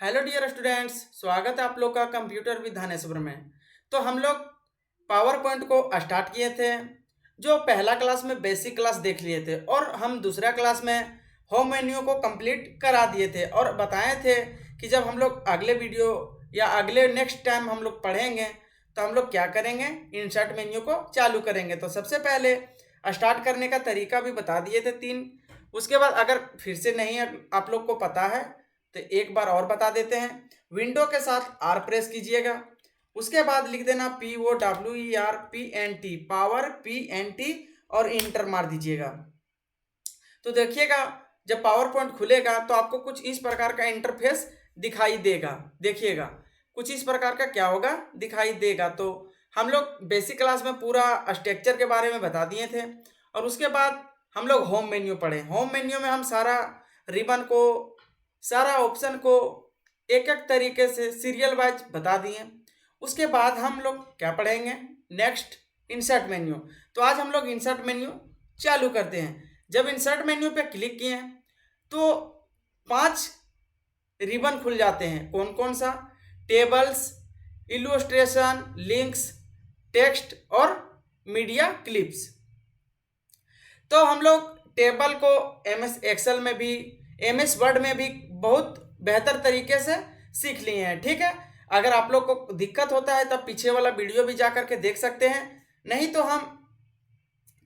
Hello dear students, स्वागत है आप लोग का कंप्यूटर विद धानेश्वर में। तो हम लोग पावर पॉइंट को स्टार्ट किए थे। जो पहला क्लास में बेसिक क्लास देख लिए थे और हम दूसरा क्लास में होम मेन्यू को कंप्लीट करा दिए थे और बताए थे कि जब हम लोग अगले वीडियो या अगले नेक्स्ट टाइम हम लोग पढ़ेंगे तो हम लोग क्या करेंगे, इंसर्ट मेन्यू को चालू करेंगे। तो सबसे पहले स्टार्ट करने का तरीका भी बता दिए थे 3। उसके बाद अगर फिर से नहीं आप लोग को पता है तो एक बार और बता देते हैं। विंडो के साथ आर प्रेस कीजिएगा। उसके बाद लिख देना POWERPNT, पावर PNT, और इंटर मार दीजिएगा। तो देखिएगा जब पावर पॉइंट खुलेगा तो आपको कुछ इस प्रकार का इंटरफेस दिखाई देगा। देखिएगा कुछ इस प्रकार का क्या होगा, दिखाई देगा। तो हम लोग बेसिक क्लास में पूरा स्ट्रक्चर के बारे में बता दिए थे और उसके बाद हम लोग होम मेन्यू पढ़े। होम मेन्यू में हम सारा रिबन को, सारा ऑप्शन को एक एक तरीके से सीरियल वाइज बता दिए। उसके बाद हम लोग क्या पढ़ेंगे, नेक्स्ट इंसर्ट मेन्यू। तो आज हम लोग इंसर्ट मेन्यू चालू करते हैं। जब इंसर्ट मेन्यू पे क्लिक किए तो 5 रिबन खुल जाते हैं। कौन कौन सा? टेबल्स, इलुस्ट्रेशन, लिंक्स, टेक्स्ट और मीडिया क्लिप्स। तो हम लोग टेबल को MS एक्सेल में भी, MS वर्ड में भी बहुत बेहतर तरीके से सीख लिए हैं। ठीक है, अगर आप लोग को दिक्कत होता है तब पीछे वाला वीडियो भी जा करके देख सकते हैं, नहीं तो हम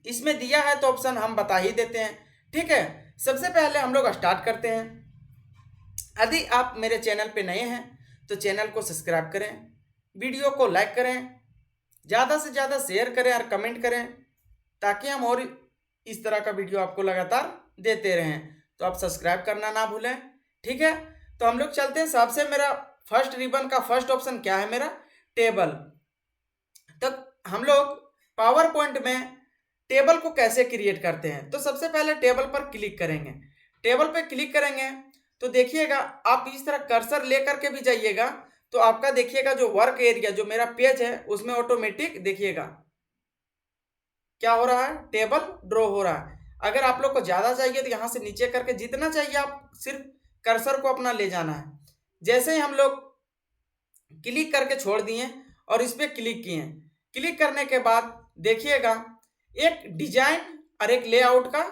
इसमें दिया है तो ऑप्शन हम बता ही देते हैं। ठीक है, सबसे पहले हम लोग स्टार्ट करते हैं। यदि आप मेरे चैनल पे नए हैं तो चैनल को सब्सक्राइब करें, वीडियो को लाइक करें, ज़्यादा से ज़्यादा शेयर करें और कमेंट करें ताकि हम और इस तरह का वीडियो आपको लगातार देते रहें। तो आप सब्सक्राइब करना ना भूलें। ठीक है, तो हम लोग चलते हैं। सबसे मेरा फर्स्ट रिबन का फर्स्ट ऑप्शन क्या है, मेरा टेबल। तो हम लोग पावर पॉइंट में टेबल को कैसे क्रिएट करते हैं, तो सबसे पहले टेबल पर क्लिक करेंगे। टेबल पर क्लिक करेंगे तो देखिएगा आप इस तरह कर्सर लेकर के भी जाइएगा तो आपका देखिएगा जो वर्क एरिया, जो मेरा पेज है उसमें ऑटोमेटिक देखिएगा क्या हो रहा है, टेबल ड्रॉ हो रहा है। अगर आप लोग को ज़्यादा चाहिए तो यहाँ से नीचे करके जितना चाहिए आप सिर्फ कर्सर को अपना ले जाना है। जैसे ही हम लोग क्लिक करके छोड़ दिए और इस पर क्लिक किए, क्लिक करने के बाद देखिएगा एक डिजाइन और एक लेआउट का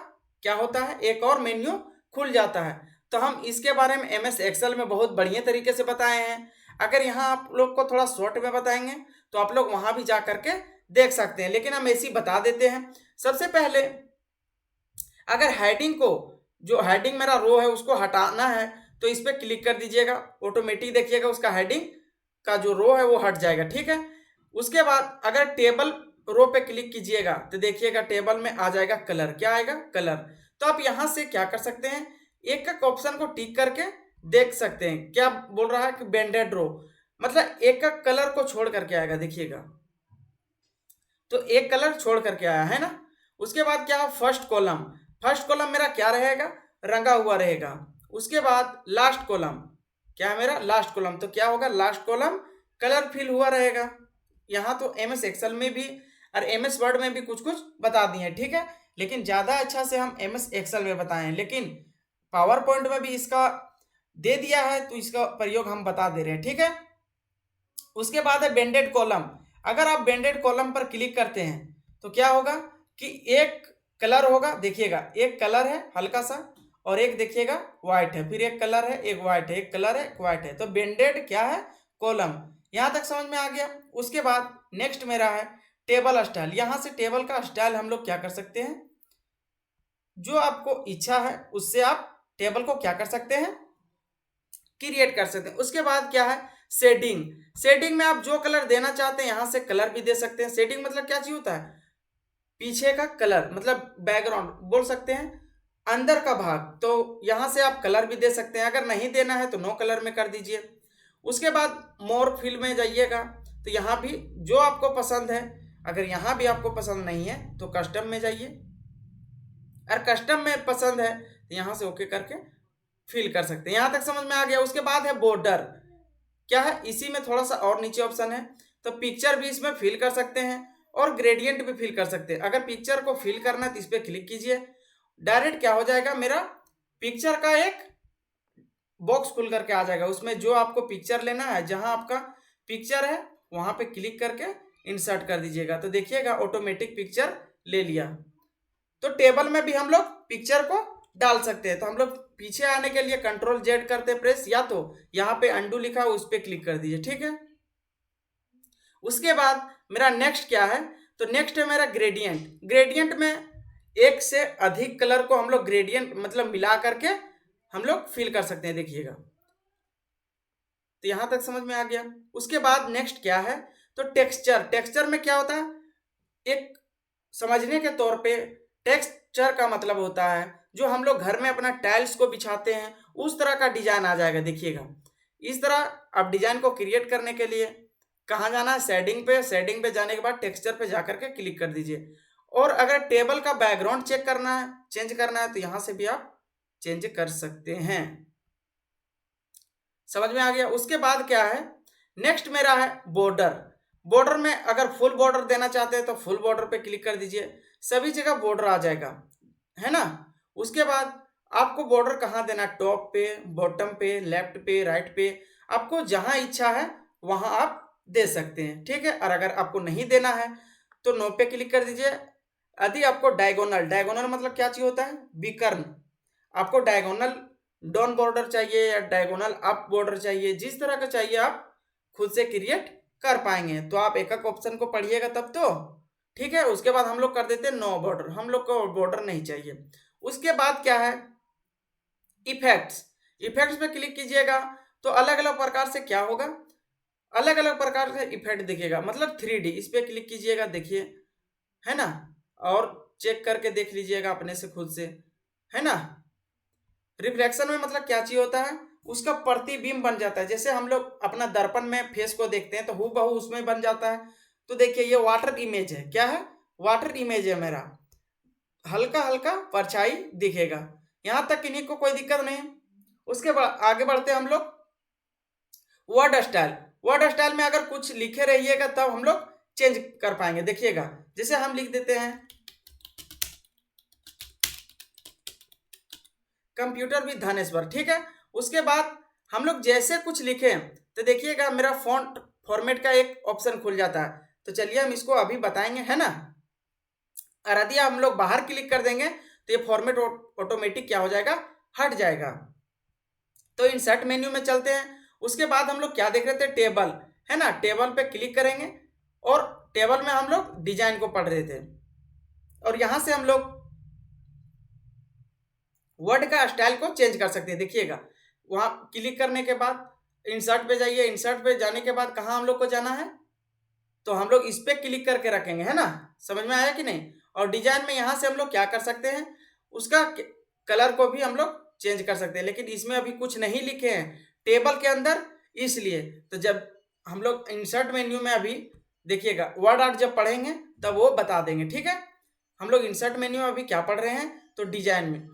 क्या होता है, एक और मेन्यू खुल जाता है। तो हम इसके बारे में MS एक्सेल में बहुत बढ़िया तरीके से बताए हैं। अगर यहाँ आप लोग को थोड़ा शॉर्ट में बताएंगे तो आप लोग वहाँ भी जा करके देख सकते हैं, लेकिन हम ऐसे ही बता देते हैं। सबसे पहले अगर हेडिंग को, जो हेडिंग मेरा रो है उसको हटाना है तो इस पर क्लिक कर दीजिएगा, ऑटोमेटिक देखिएगा उसका हेडिंग का जो रो है वो हट जाएगा। ठीक है, उसके बाद अगर टेबल रो पे क्लिक कीजिएगा तो देखिएगा टेबल में आ जाएगा कलर। क्या आएगा? कलर। तो आप यहाँ से क्या कर सकते हैं, एक एक ऑप्शन को टिक करके देख सकते हैं। क्या बोल रहा है कि बेंडेड रो, मतलब एक एक कलर को छोड़ करके आएगा। देखिएगा तो एक कलर छोड़ करके आया है ना। उसके बाद क्या है, फर्स्ट कॉलम। फर्स्ट कॉलम मेरा क्या रहेगा, रंगा हुआ रहेगा। उसके बाद लास्ट कॉलम, क्या है मेरा लास्ट कॉलम, तो क्या होगा, लास्ट कॉलम कलर फिल हुआ रहेगा। यहाँ तो MS एक्सेल में भी और MS वर्ड में भी कुछ कुछ बता दिए। ठीक है, लेकिन ज़्यादा अच्छा से हम MS एक्सेल में बताएं, लेकिन पावर पॉइंट में भी इसका दे दिया है तो इसका प्रयोग हम बता दे रहे हैं। ठीक है, उसके बाद है बेंडेड कॉलम। अगर आप बेंडेड कॉलम पर क्लिक करते हैं तो क्या होगा कि एक कलर होगा। देखिएगा एक कलर है हल्का सा और एक देखिएगा व्हाइट है, फिर एक कलर है, एक व्हाइट है, एक कलर है, एक व्हाइट है। तो बेंडेड क्या है, कॉलम। यहाँ तक समझ में आ गया। उसके बाद नेक्स्ट मेरा है टेबल स्टाइल। यहाँ से टेबल का स्टाइल हम लोग क्या कर सकते हैं, जो आपको इच्छा है उससे आप टेबल को क्या कर सकते हैं, क्रिएट कर सकते हैं। उसके बाद क्या है, शेडिंग। शेडिंग में आप जो कलर देना चाहते हैं यहाँ से कलर भी दे सकते हैं। शेडिंग मतलब क्या चीज होता है, पीछे का कलर, मतलब बैकग्राउंड बोल सकते हैं, अंदर का भाग। तो यहाँ से आप कलर भी दे सकते हैं। अगर नहीं देना है तो नो कलर में कर दीजिए। उसके बाद मोर फिल में जाइएगा तो यहाँ भी जो आपको पसंद है, अगर यहाँ भी आपको पसंद नहीं है तो कस्टम में जाइए, और कस्टम में पसंद है तो यहाँ से ओके करके फिल कर सकते हैं। यहाँ तक समझ में आ गया। उसके बाद है बॉर्डर। क्या है, इसी में थोड़ा सा और नीचे ऑप्शन है, तो पिक्चर भी इसमें फिल कर सकते हैं और ग्रेडियंट भी फिल कर सकते हैं। अगर पिक्चर को फिल करना है तो इस पर क्लिक कीजिए, डायरेक्ट क्या हो जाएगा, मेरा पिक्चर का एक बॉक्स खुल करके आ जाएगा। उसमें जो आपको पिक्चर लेना है, जहां आपका पिक्चर है वहां पे क्लिक करके इंसर्ट कर दीजिएगा। तो देखिएगा ऑटोमेटिक पिक्चर ले लिया। तो टेबल में भी हम लोग पिक्चर को डाल सकते हैं। तो हम लोग पीछे आने के लिए कंट्रोल जेड करते प्रेस, या तो यहाँ पे अंडू लिखा है उस पर क्लिक कर दीजिए, ठीक है। उसके बाद मेरा नेक्स्ट क्या है, तो नेक्स्ट है मेरा ग्रेडियंट। ग्रेडियंट में एक से अधिक कलर को हम लोग ग्रेडियंट मतलब मिला करके हम लोग फिल कर सकते हैं, देखिएगा। तो यहां तक समझ में आ गया। उसके बाद नेक्स्ट क्या है, तो टेक्सचर। टेक्सचर में क्या होता है, एक समझने के तौर पे टेक्सचर का मतलब होता है जो हम लोग घर में अपना टाइल्स को बिछाते हैं उस तरह का डिजाइन आ जाएगा, देखिएगा। इस तरह आप डिजाइन को क्रिएट करने के लिए कहाँ जाना है, सेटिंग पे। सेटिंग पे जाने के बाद टेक्सचर पे जाकर के क्लिक कर दीजिए। और अगर टेबल का बैकग्राउंड चेक करना है, चेंज करना है, तो यहां से भी आप चेंज कर सकते हैं। समझ में आ गया। उसके बाद क्या है, नेक्स्ट मेरा है बॉर्डर। बॉर्डर में अगर फुल बॉर्डर देना चाहते हैं तो फुल बॉर्डर पे क्लिक कर दीजिए, सभी जगह बॉर्डर आ जाएगा, है ना। उसके बाद आपको बॉर्डर कहाँ देना, टॉप पे, बॉटम पे, लेफ्ट पे, राइट पे, आपको जहां इच्छा है वहां आप दे सकते हैं, ठीक है। और अगर आपको नहीं देना है तो नो पे क्लिक कर दीजिए। यदि आपको डायगोनल, डायगोनल मतलब क्या चीज होता है, विकर्ण, आपको डायगोनल डाउन बॉर्डर चाहिए या डायगोनल अप बॉर्डर चाहिए, जिस तरह का चाहिए आप खुद से क्रिएट कर पाएंगे। तो आप एक एक ऑप्शन को पढ़िएगा तब तो, ठीक है। उसके बाद हम लोग कर देते हैं नो बॉर्डर, हम लोग को बॉर्डर नहीं चाहिए। उसके बाद क्या है, इफेक्ट्स। इफेक्ट्स पे क्लिक कीजिएगा तो अलग अलग प्रकार से क्या होगा, अलग अलग प्रकार से इफेक्ट दिखेगा, मतलब 3D। इस पे क्लिक कीजिएगा, देखिए, है ना। और चेक करके देख लीजिएगा अपने से खुद से, है ना। रिफ्लेक्शन में मतलब क्या चीज होता है, उसका प्रतिबिंब बन जाता है। जैसे हम लोग अपना दर्पण में फेस को देखते हैं तो हूबहू उसमें बन जाता है। तो देखिए ये वाटर इमेज है, क्या है, वाटर इमेज है मेरा, हल्का हल्का परछाई दिखेगा। यहां तक किन्हीं को कोई दिक्कत नहीं। उसके बाद आगे बढ़ते हैं हम लोग वर्ड स्टाइल। वर्ड स्टाइल में अगर कुछ लिखे रहिएगा तब हम लोग चेंज कर पाएंगे, देखिएगा। जैसे हम लिख देते हैं कंप्यूटर विद धनेश्वर, ठीक है। उसके बाद हम लोग जैसे कुछ लिखे तो देखिएगा मेरा फॉन्ट फॉर्मेट का एक ऑप्शन खुल जाता है। तो चलिए हम इसको अभी बताएंगे, है ना। और यदि हम लोग बाहर क्लिक कर देंगे तो ये फॉर्मेट ऑटोमेटिक क्या हो जाएगा, हट जाएगा। तो इंसर्ट मेन्यू में चलते हैं। उसके बाद हम लोग क्या देख रहे थे, टेबल, है ना। टेबल पे क्लिक करेंगे और टेबल में हम लोग डिजाइन को पढ़ रहे थे। और यहां से हम लोग वर्ड का स्टाइल को चेंज कर सकते हैं, देखिएगा। वहां क्लिक करने के बाद इंसर्ट पे जाइए। इंसर्ट पे जाने के बाद कहाँ हम लोग को जाना है, तो हम लोग इस पे क्लिक करके रखेंगे, है ना। समझ में आया कि नहीं। और डिजाइन में यहां से हम लोग क्या कर सकते हैं, उसका कलर को भी हम लोग चेंज कर सकते हैं। लेकिन इसमें अभी कुछ नहीं लिखे हैं टेबल के अंदर, इसलिए। तो जब हम लोग इंसर्ट मेन्यू में अभी देखिएगा वर्ड आर्ट जब पढ़ेंगे तब वो बता देंगे, ठीक है। हम लोग इंसर्ट मेन्यू में अभी क्या पढ़ रहे हैं, तो डिजाइन में।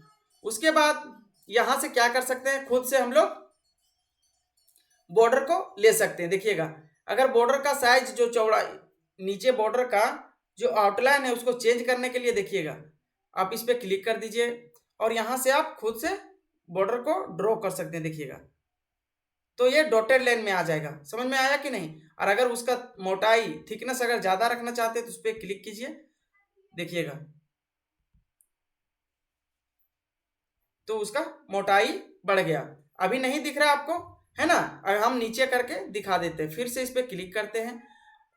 उसके बाद यहां से क्या कर सकते हैं, खुद से हम लोग बॉर्डर को ले सकते हैं, देखिएगा। अगर बॉर्डर का साइज जो चौड़ा, नीचे बॉर्डर का जो आउटलाइन है उसको चेंज करने के लिए देखिएगा आप इस पे क्लिक कर दीजिए और यहां से आप खुद से बॉर्डर को ड्रॉ कर सकते हैं, देखिएगा। तो ये डॉटेड लाइन में आ जाएगा, समझ में आया कि नहीं। और अगर उसका मोटाई थिकनेस अगर ज्यादा रखना चाहते हैं तो उस पर क्लिक कीजिए, देखिएगा। तो उसका मोटाई बढ़ गया। अभी नहीं दिख रहा आपको, है ना। अब हम नीचे करके दिखा देते हैं, फिर से इस पर क्लिक करते हैं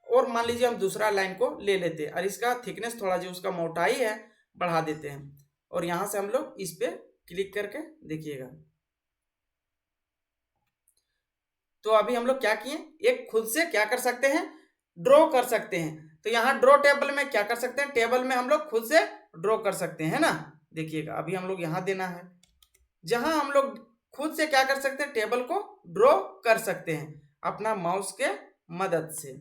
और मान लीजिए हम दूसरा लाइन को ले लेते हैं और इसका थिकनेस थोड़ा जो उसका मोटाई है बढ़ा देते हैं। और यहां से हम लोग इस पे क्लिक करके देखिएगा। तो अभी हम लोग क्या किए, एक खुद से क्या कर सकते हैं, ड्रॉ कर सकते हैं। तो यहाँ ड्रॉ टेबल में क्या कर सकते हैं, टेबल में हम लोग खुद से ड्रॉ कर सकते हैं, है ना। देखिएगा अभी हम लोग यहाँ देना है, जहां हम लोग खुद से क्या कर सकते हैं, टेबल को ड्रॉ कर सकते हैं अपना माउस के मदद से।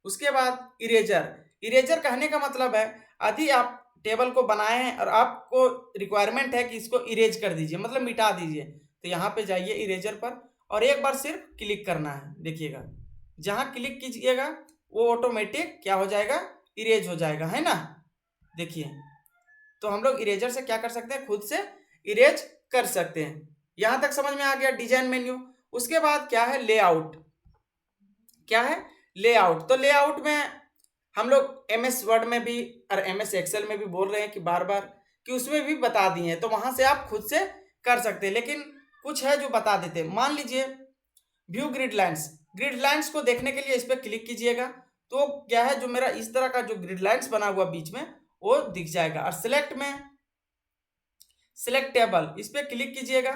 उसके बाद इरेजर। इरेजर कहने का मतलब है यदि आप टेबल को बनाए हैं और आपको रिक्वायरमेंट है कि इसको इरेज कर दीजिए, मतलब मिटा दीजिए, तो यहाँ पे जाइए इरेजर पर और एक बार सिर्फ क्लिक करना है, देखिएगा। जहां क्लिक कीजिएगा वो ऑटोमेटिक क्या हो जाएगा, इरेज हो जाएगा, है ना। देखिए तो हम लोग इरेजर से क्या कर सकते हैं, खुद से इरेज कर सकते हैं। यहां तक समझ में आ गया डिजाइन मेन्यू। उसके बाद क्या है, लेआउट। क्या है, लेआउट। तो लेआउट में हम लोग एमएस वर्ड में भी और एमएस एक्सेल में भी बोल रहे हैं कि बार बार कि उसमें भी बता दिए हैं, तो वहां से आप खुद से कर सकते हैं। लेकिन कुछ है जो बता देते हैं। मान लीजिए view grid lines, grid lines को देखने के लिए इस पर क्लिक कीजिएगा, तो क्या है, जो मेरा इस तरह का जो ग्रिड लाइंस बना हुआ बीच में वो दिख जाएगा। और सिलेक्ट में सिलेक्ट टेबल, इस पर क्लिक कीजिएगा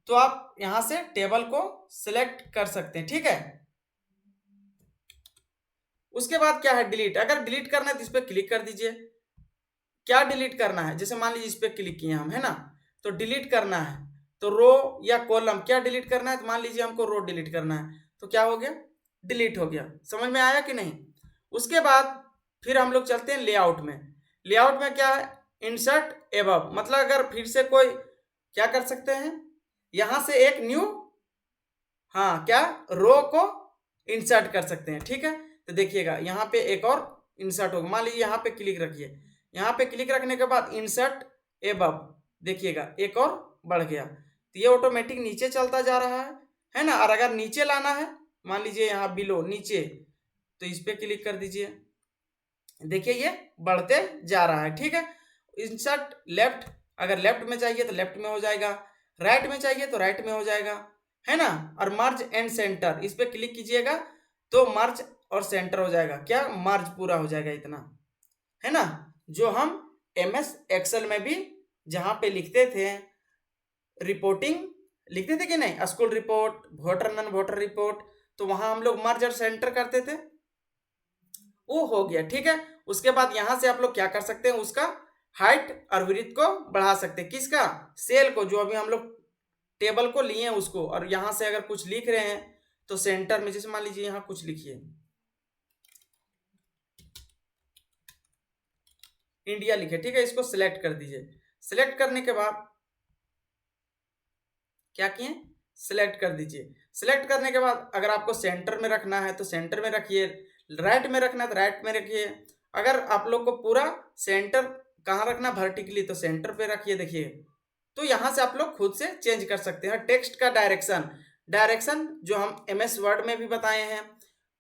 तो आप यहां से टेबल को सिलेक्ट कर सकते हैं। ठीक है, उसके बाद क्या है, डिलीट। अगर डिलीट करना है तो इस पर क्लिक कर दीजिए। क्या डिलीट करना है, जैसे मान लीजिए इस पर क्लिक किए हम, है ना, तो डिलीट करना है। तो रो या कॉलम क्या डिलीट करना है, तो मान लीजिए हमको रो डिलीट करना है, तो क्या हो गया, डिलीट हो गया। समझ में आया कि नहीं। उसके बाद फिर हम लोग चलते हैं लेआउट में। लेआउट में क्या है, इंसर्ट एबव, मतलब अगर फिर से कोई क्या कर सकते हैं, यहां से एक न्यू, हाँ क्या, रो को इंसर्ट कर सकते हैं। ठीक है, तो देखिएगा यहाँ पे एक और इंसर्ट होगा। मान लीजिए यहाँ पे क्लिक रखिए, यहाँ पे क्लिक रखने के बाद इंसर्ट एबव, देखिएगा एक और बढ़ गया। तो ये ऑटोमेटिक नीचे चलता जा रहा है ना। और अगर नीचे लाना है, मान लीजिए यहाँ बिलो नीचे, तो इस पे क्लिक कर दीजिए, देखिए ये बढ़ते जा रहा है। ठीक है, इंसर्ट लेफ्ट, अगर लेफ्ट में चाहिए तो लेफ्ट में हो जाएगा, राइट में चाहिए तो राइट में हो जाएगा, है ना। और मर्ज एंड सेंटर, इस पे क्लिक कीजिएगा तो मर्ज और सेंटर हो जाएगा। क्या, मर्ज पूरा हो जाएगा, इतना, है ना। जो हम एमएस एक्सेल में भी जहां पे लिखते थे, रिपोर्टिंग लिखते थे कि नहीं, school report, voter non voter report, तो वहां हम लोग मर्ज और सेंटर करते थे, वो हो गया। ठीक है, उसके बाद यहां से आप लोग क्या कर सकते हैं, उसका हाइट और विड्थ को बढ़ा सकते हैं। किसका, सेल को, जो अभी हम लोग टेबल को लिए हैं उसको। और यहां से अगर कुछ लिख रहे हैं तो सेंटर में, जैसे मान लीजिए यहां कुछ लिखिए, इंडिया लिखे, ठीक है, इसको सिलेक्ट कर दीजिए। सिलेक्ट करने के बाद क्या किए, सिलेक्ट कर दीजिए। सिलेक्ट करने के बाद अगर आपको सेंटर में रखना है तो सेंटर में रखिए, राइट में रखना है तो राइट में रखिए। अगर आप लोग को पूरा सेंटर कहाँ रखना, वर्टिकली, तो सेंटर पे रखिए। देखिए, तो यहां से आप लोग खुद से चेंज कर सकते हैं। टेक्स्ट का डायरेक्शन, डायरेक्शन जो हम एमएस वर्ड में भी बताए हैं,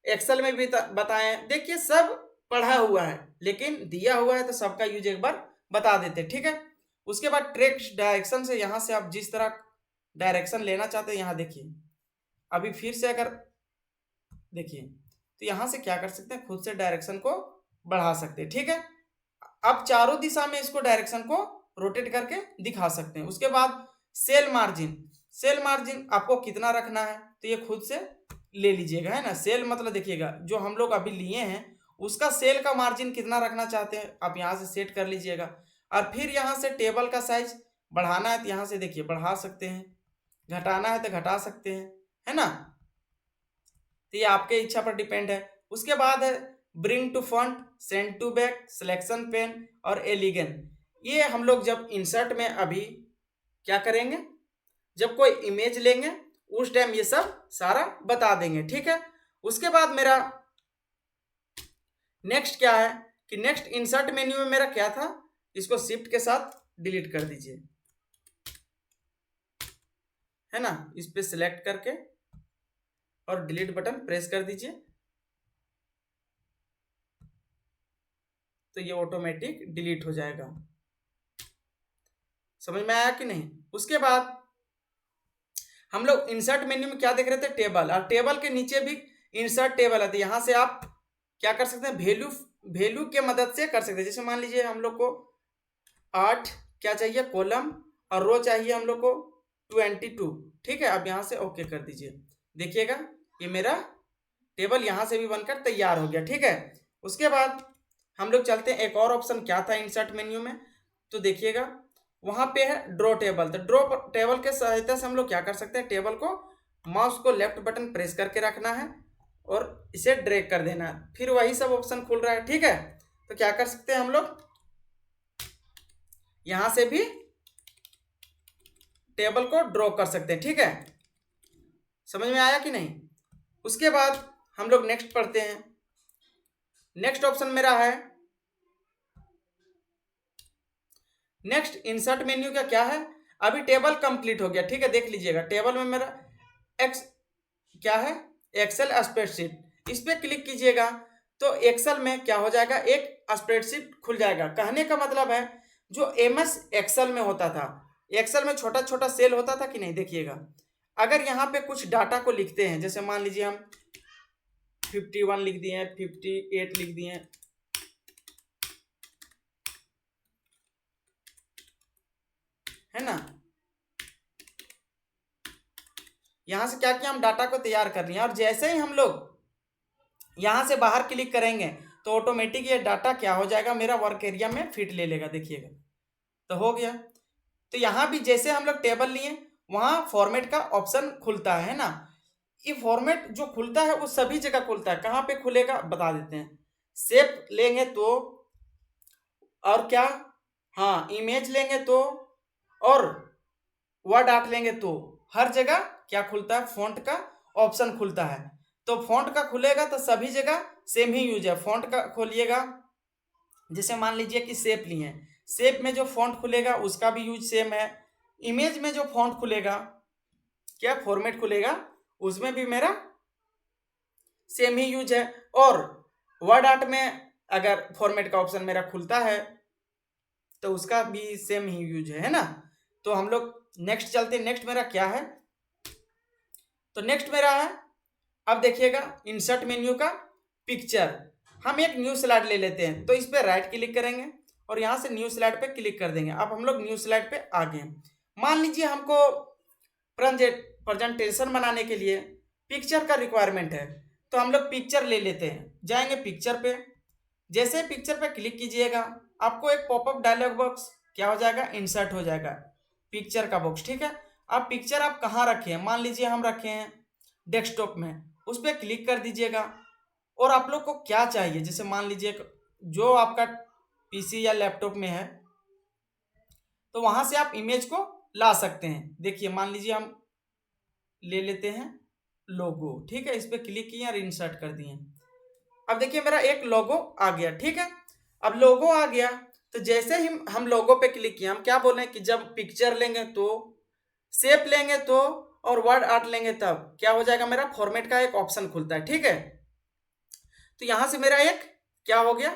एक्सेल में भी बताए हैं, देखिए सब पढ़ा हुआ है, लेकिन दिया हुआ है तो सबका यूज एक बार बता देते। ठीक है, उसके बाद टेक्स्ट डायरेक्शन से यहां से आप जिस तरह डायरेक्शन लेना चाहते हैं, यहाँ देखिए, अभी फिर से अगर देखिए, तो यहां से क्या कर सकते हैं, खुद से डायरेक्शन को बढ़ा सकते हैं। ठीक है, अब चारों दिशा में इसको डायरेक्शन को रोटेट करके दिखा सकते हैं। उसके बाद सेल मार्जिन, सेल मार्जिन आपको कितना रखना है तो ये खुद से ले लीजिएगा, है ना। सेल मतलब देखिएगा, जो हम लोग अभी लिए हैं उसका सेल का मार्जिन कितना रखना चाहते हैं, आप यहाँ से सेट कर लीजिएगा। और फिर यहाँ से टेबल का साइज बढ़ाना है तो यहाँ से देखिए बढ़ा सकते हैं, घटाना है तो घटा सकते हैं, है ना। तो ये आपके इच्छा पर डिपेंड है। उसके बाद है bring to front, send to back, selection pane और एलिगन। ये हम लोग जब इंसर्ट में अभी क्या करेंगे, जब कोई इमेज लेंगे उस टाइम ये सब सारा बता देंगे। ठीक है, उसके बाद मेरा नेक्स्ट क्या है कि नेक्स्ट इंसर्ट मेन्यू में मेरा क्या था, इसको शिफ्ट के साथ डिलीट कर दीजिए, है ना। इस पे सिलेक्ट करके और डिलीट बटन प्रेस कर दीजिए, तो ये ऑटोमेटिक डिलीट हो जाएगा। समझ में आया कि नहीं। उसके बाद हम लोग इंसर्ट मेन्यू में क्या देख रहे थे, टेबल, और टेबल के नीचे भी इंसर्ट टेबल है, तो यहां से आप क्या कर सकते हैं, वैल्यू के मदद से कर सकते हैं। जैसे मान लीजिए हम लोग को 8 क्या चाहिए, कॉलम, और रो चाहिए हम लोग को 22। ठीक है, अब यहां से ओके कर दीजिए, देखिएगा ये मेरा टेबल यहां से भी बनकर तैयार हो गया। ठीक है, उसके बाद हम लोग चलते हैं, एक और ऑप्शन क्या था इंसर्ट मेन्यू में, तो देखिएगा वहां पे है ड्रॉ टेबल। तो ड्रॉ टेबल के सहायता से हम लोग क्या कर सकते हैं, टेबल को माउस को लेफ्ट बटन प्रेस करके रखना है और इसे ड्रैग कर देना है, फिर वही सब ऑप्शन खुल रहा है। ठीक है, तो क्या कर सकते हैं हम लोग, यहां से भी टेबल को ड्रॉ कर सकते हैं। ठीक है, समझ में आया कि नहीं। उसके बाद हम लोग नेक्स्ट पढ़ते हैं। नेक्स्ट ऑप्शन मेरा है नेक्स्ट इंसर्ट मेन्यू का क्या है, अभी टेबल कंप्लीट हो गया, ठीक है, देख लीजिएगा टेबल में मेरा एक्स क्या है, एक्सेल स्प्रेडशीट, इस पर क्लिक कीजिएगा तो एक्सेल में क्या हो जाएगा, एक स्प्रेडशीट खुल जाएगा। कहने का मतलब है जो एमएस एक्सेल में होता था, एक्सेल में छोटा छोटा सेल होता था कि नहीं, देखिएगा अगर यहाँ पे कुछ डाटा को लिखते हैं, जैसे मान लीजिए हम 51 लिख दिए हैं, 58 लिख दिए हैं, है ना, यहां से क्या किया, हम डाटा को तैयार कर रहे हैं, और जैसे ही हम लोग यहां से बाहर क्लिक करेंगे तो ऑटोमेटिक ये डाटा क्या हो जाएगा, मेरा वर्क एरिया में फिट ले लेगा, देखिएगा तो हो गया। तो यहाँ भी जैसे हम लोग टेबल लिए वहाँ फॉर्मेट का ऑप्शन खुलता है ना, ये फॉर्मेट जो खुलता है वो सभी जगह खुलता है, कहाँ पे खुलेगा बता देते हैं, शेप लेंगे तो, और क्या, हाँ इमेज लेंगे तो, और वर्ड आर्ट लेंगे तो, हर जगह क्या खुलता है, फॉन्ट का ऑप्शन खुलता है। तो फॉन्ट का खुलेगा तो सभी जगह सेम ही यूज है। फॉन्ट का खोलिएगा, जैसे मान लीजिए कि शेप लिए हैं, शेप में जो फॉन्ट खुलेगा उसका भी यूज सेम है। इमेज में जो फॉन्ट खुलेगा, क्या फॉर्मेट खुलेगा, उसमें भी मेरा सेम ही यूज है। और वर्ड आर्ट में अगर फॉर्मेट का ऑप्शन मेरा खुलता है तो उसका भी सेम ही यूज है ना। तो हम लोग नेक्स्ट चलते हैं, नेक्स्ट मेरा क्या है, तो नेक्स्ट मेरा है, अब देखिएगा इंसर्ट मेन्यू का पिक्चर, हम एक न्यू स्लाइड ले लेते हैं, तो इस पर राइट क्लिक करेंगे और यहाँ से न्यू स्लाइड पे क्लिक कर देंगे। अब हम लोग न्यू स्लाइड पे आ गए। मान लीजिए हमको प्रेजेंटेशन बनाने के लिए पिक्चर का रिक्वायरमेंट है, तो हम लोग पिक्चर ले लेते हैं, जाएंगे पिक्चर पे, जैसे पिक्चर पे क्लिक कीजिएगा आपको एक पॉपअप डायलॉग बॉक्स क्या हो जाएगा, इंसर्ट हो जाएगा पिक्चर का बॉक्स, ठीक है। अब पिक्चर आप कहाँ रखे हैं, मान लीजिए हम रखे हैं डेस्कटॉप में, उस पर क्लिक कर दीजिएगा। और आप लोग को क्या चाहिए, जैसे मान लीजिए जो आपका पीसी या लैपटॉप में है तो वहां से आप इमेज को ला सकते हैं। देखिए मान लीजिए हम ले लेते हैं लोगो, ठीक है, इस पर क्लिक किए और इंसर्ट कर दिए। अब देखिए मेरा एक लोगो आ गया, ठीक है। अब लोगो आ गया तो जैसे ही हम लोगो पे क्लिक किए, हम क्या बोले कि जब पिक्चर लेंगे तो, शेप लेंगे तो, और वर्ड आर्ट लेंगे तब क्या हो जाएगा, मेरा फॉर्मेट का एक ऑप्शन खुलता है, ठीक है। तो यहां से मेरा एक क्या हो गया,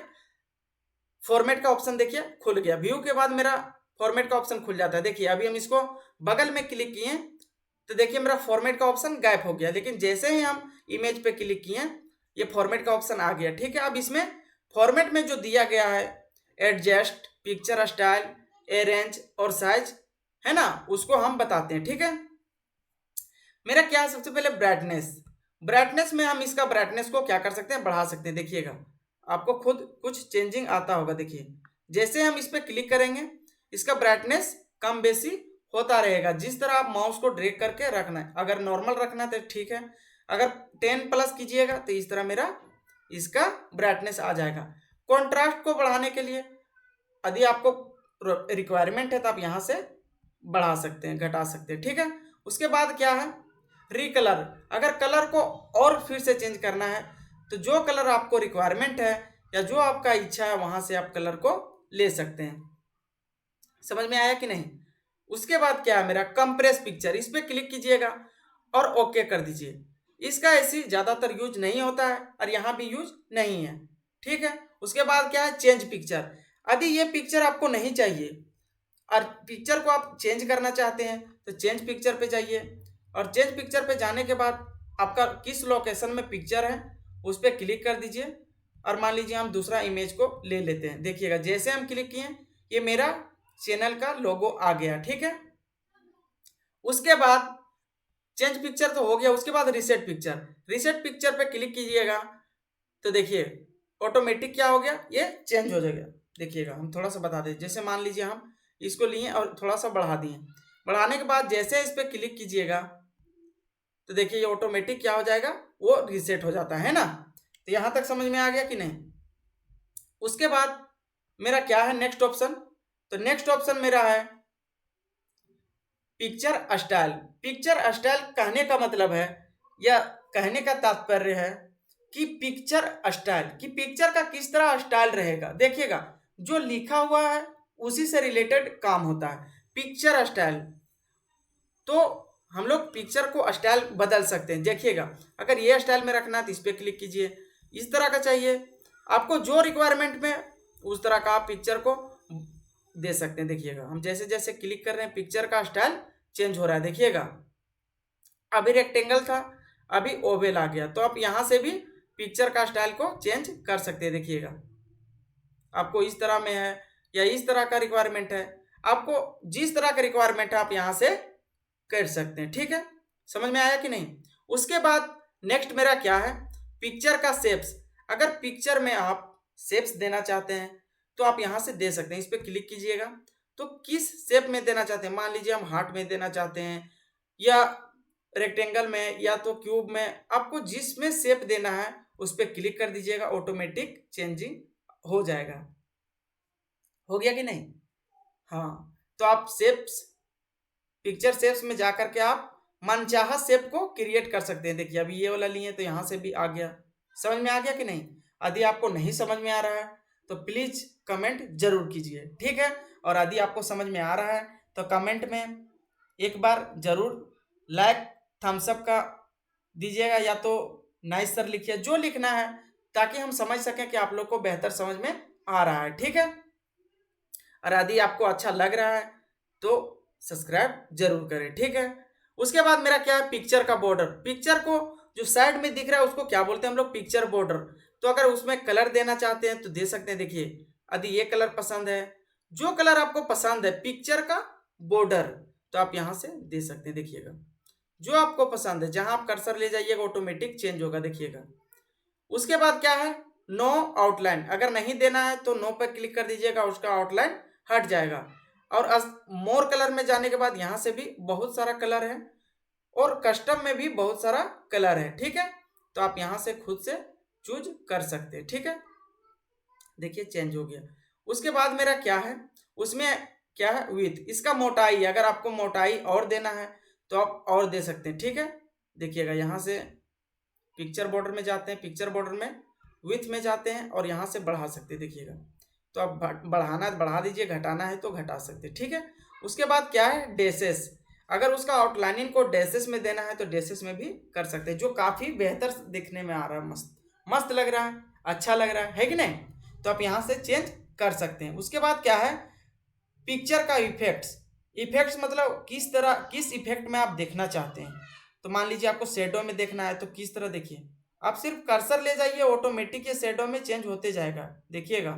फॉर्मेट का ऑप्शन देखिए खुल गया। व्यू के बाद मेरा फॉर्मेट का ऑप्शन खुल जाता है। देखिए अभी हम इसको बगल में क्लिक किए तो देखिए मेरा फॉर्मेट का ऑप्शन गायब हो गया, लेकिन जैसे ही हम इमेज पे क्लिक किए ये फॉर्मेट का ऑप्शन आ गया, ठीक है। अब इसमें फॉर्मेट में जो दिया गया है एडजस्ट, पिक्चर स्टाइल, अरेंज और साइज, है ना, उसको हम बताते हैं, ठीक है। मेरा क्या है, सबसे पहले ब्राइटनेस, ब्राइटनेस में हम इसका ब्राइटनेस को क्या कर सकते हैं, बढ़ा सकते हैं। देखिएगा आपको खुद कुछ चेंजिंग आता होगा। देखिए जैसे हम इस पर क्लिक करेंगे इसका ब्राइटनेस कम बेसी होता रहेगा, जिस तरह आप माउस को ड्रैग करके रखना है। अगर नॉर्मल रखना है तो ठीक है, अगर 10+ कीजिएगा तो इस तरह मेरा इसका ब्राइटनेस आ जाएगा। कॉन्ट्रास्ट को बढ़ाने के लिए यदि आपको रिक्वायरमेंट है तो आप यहाँ से बढ़ा सकते हैं, घटा सकते हैं, ठीक है। उसके बाद क्या है, रिकलर, अगर कलर को और फिर से चेंज करना है तो जो कलर आपको रिक्वायरमेंट है या जो आपका इच्छा है वहां से आप कलर को ले सकते हैं। समझ में आया कि नहीं। उसके बाद क्या है मेरा कंप्रेस पिक्चर, इस पर क्लिक कीजिएगा और ओके कर दीजिए। इसका ऐसी ज़्यादातर यूज नहीं होता है और यहाँ भी यूज नहीं है, ठीक है। उसके बाद क्या है, चेंज पिक्चर, यदि ये पिक्चर आपको नहीं चाहिए और पिक्चर को आप चेंज करना चाहते हैं तो चेंज पिक्चर पे जाइए, और चेंज पिक्चर पे जाने के बाद आपका किस लोकेशन में पिक्चर है उस पर क्लिक कर दीजिए। और मान लीजिए हम दूसरा इमेज को ले लेते हैं। देखिएगा जैसे हम क्लिक किए ये मेरा चैनल का लोगो आ गया, ठीक है। उसके बाद चेंज पिक्चर तो हो गया, उसके बाद रीसेट पिक्चर, रीसेट पिक्चर पे क्लिक कीजिएगा तो देखिए ऑटोमेटिक क्या हो गया, ये चेंज हो जाएगा। देखिएगा हम थोड़ा सा बता दें, जैसे मान लीजिए हम इसको लिए और थोड़ा सा बढ़ा दिए, बढ़ाने के बाद जैसे इस पर क्लिक कीजिएगा तो देखिए ये ऑटोमेटिक क्या हो जाएगा, वो रीसेट हो जाता है ना। तो यहाँ तक समझ में आ गया कि नहीं। उसके बाद मेरा क्या है नेक्स्ट ऑप्शन, तो नेक्स्ट ऑप्शन मेरा है पिक्चर स्टाइल। पिक्चर स्टाइल कहने का मतलब है या कहने का तात्पर्य है कि पिक्चर स्टाइल, कि पिक्चर का किस तरह स्टाइल रहेगा। देखिएगा जो लिखा हुआ है उसी से रिलेटेड काम होता है। पिक्चर स्टाइल, तो हम लोग पिक्चर को स्टाइल बदल सकते हैं। देखिएगा, अगर ये स्टाइल में रखना है तो इस पर क्लिक कीजिए, इस तरह का चाहिए आपको जो रिक्वायरमेंट में उस तरह का आप पिक्चर को दे सकते हैं। देखिएगा, हम जैसे जैसे क्लिक कर रहे हैं पिक्चर का स्टाइल चेंज हो रहा है। देखिएगा, अभी रेक्टेंगल था, अभी ओवल आ गया, तो आप यहां से भी पिक्चर का स्टाइल को चेंज कर सकते हैं। देखिएगा, आपको इस तरह में है या इस तरह का रिक्वायरमेंट है, आपको जिस तरह का रिक्वायरमेंट है आप यहां से कर सकते हैं। ठीक है, समझ में आया कि नहीं? उसके बाद नेक्स्ट मेरा क्या है, पिक्चर का शेप्स। अगर पिक्चर में आप शेप्स देना चाहते हैं तो आप यहां से दे सकते हैं। इस पर क्लिक कीजिएगा, तो किस शेप में देना चाहते हैं, मान लीजिए हम हार्ट में देना चाहते हैं या रेक्टेंगल में या तो क्यूब में, आपको जिसमें शेप देना है उस पर क्लिक कर दीजिएगा, ऑटोमेटिक चेंजिंग हो जाएगा। हो गया कि नहीं? हाँ, तो आप शेप्स, पिक्चर शेप्स में जाकर के आप मनचाहा शेप को क्रिएट कर सकते हैं। देखिए, अभी ये वाला लिए तो यहाँ से भी आ गया। समझ में आ गया कि नहीं? यदि आपको नहीं समझ में आ रहा है तो प्लीज कमेंट जरूर कीजिए, ठीक है? और यदि आपको समझ में आ रहा है तो कमेंट में एक बार जरूर लाइक, थम्स अप का दीजिएगा, या तो नाइस सर लिखिए, जो लिखना है, ताकि हम समझ सकें कि आप लोग को बेहतर समझ में आ रहा है। ठीक है, और यदि आपको अच्छा लग रहा है तो सब्सक्राइब जरूर करें। ठीक है, उसके बाद मेरा क्या है, पिक्चर का बॉर्डर। पिक्चर को जो साइड में दिख रहा है उसको क्या बोलते हैं हम लोग, पिक्चर बॉर्डर। तो अगर उसमें कलर देना चाहते हैं तो दे सकते हैं। देखिए, यदि ये कलर पसंद है, जो कलर आपको पसंद है पिक्चर का बॉर्डर, तो आप यहां से दे सकते हैं। देखिएगा, जो आपको पसंद है, जहां आप कर्सर ले जाइएगा ऑटोमेटिक चेंज होगा। देखिएगा, उसके बाद क्या है, नो आउटलाइन। अगर नहीं देना है तो नो पर क्लिक कर दीजिएगा, उसका आउटलाइन हट जाएगा। और मोर कलर में जाने के बाद यहाँ से भी बहुत सारा कलर है, और कस्टम में भी बहुत सारा कलर है। ठीक है, तो आप यहाँ से खुद से चूज कर सकते हैं। ठीक है, देखिए चेंज हो गया। उसके बाद मेरा क्या है, उसमें क्या है, विथ। इसका मोटाई, अगर आपको मोटाई और देना है तो आप और दे सकते हैं। ठीक है, देखिएगा, यहाँ से पिक्चर बॉर्डर में जाते हैं, पिक्चर बॉर्डर में विथ में जाते हैं और यहाँ से बढ़ा सकते हैं। देखिएगा, तो आप बढ़ाना है तो बढ़ा दीजिए, घटाना है तो घटा सकते हैं। ठीक है, उसके बाद क्या है, डेसेस। अगर उसका आउटलाइनिंग को डेसेस में देना है तो डेसेस में भी कर सकते हैं, जो काफ़ी बेहतर दिखने में आ रहा है, मस्त मस्त लग रहा है, अच्छा लग रहा है कि नहीं? तो आप यहाँ से चेंज कर सकते हैं। उसके बाद क्या है, पिक्चर का इफेक्ट्स। इफेक्ट्स मतलब किस तरह, किस इफेक्ट में आप देखना चाहते हैं। तो मान लीजिए आपको शेडो में देखना है तो किस तरह, देखिए आप सिर्फ कर्सर ले जाइए, ऑटोमेटिक ये शेडो में चेंज होते जाएगा। देखिएगा,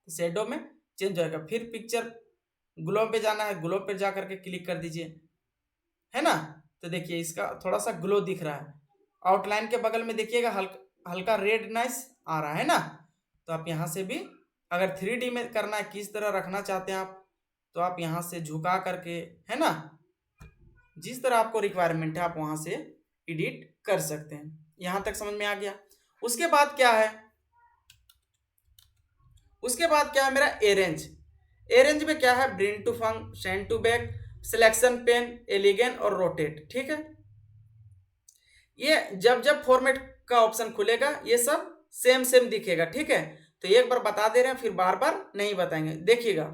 शेडो में चेंज होएगा। फिर पिक्चर ग्लो पे जाना है, ग्लो पे जा करके क्लिक कर दीजिए, है ना? तो देखिए, इसका थोड़ा सा ग्लो दिख रहा है। आउटलाइन के बगल में देखिएगा हल्का हल्का रेडनेस आ रहा है ना? तो आप यहाँ से भी, अगर 3D में करना है, किस तरह रखना चाहते हैं आप, तो आप यहाँ से झुका करके, है ना, जिस तरह आपको रिक्वायरमेंट है आप वहाँ से एडिट कर सकते हैं। यहाँ तक समझ में आ गया? उसके बाद क्या है, उसके बाद क्या है मेरा अरेंज। अरेंज में क्या है, bring to front, send to back, selection pane, align और रोटेट। ठीक है, ये जब जब फॉर्मेट का ऑप्शन खुलेगा ये सब सेम सेम दिखेगा। ठीक है, तो एक बार बता दे रहे हैं, फिर बार बार नहीं बताएंगे। देखिएगा,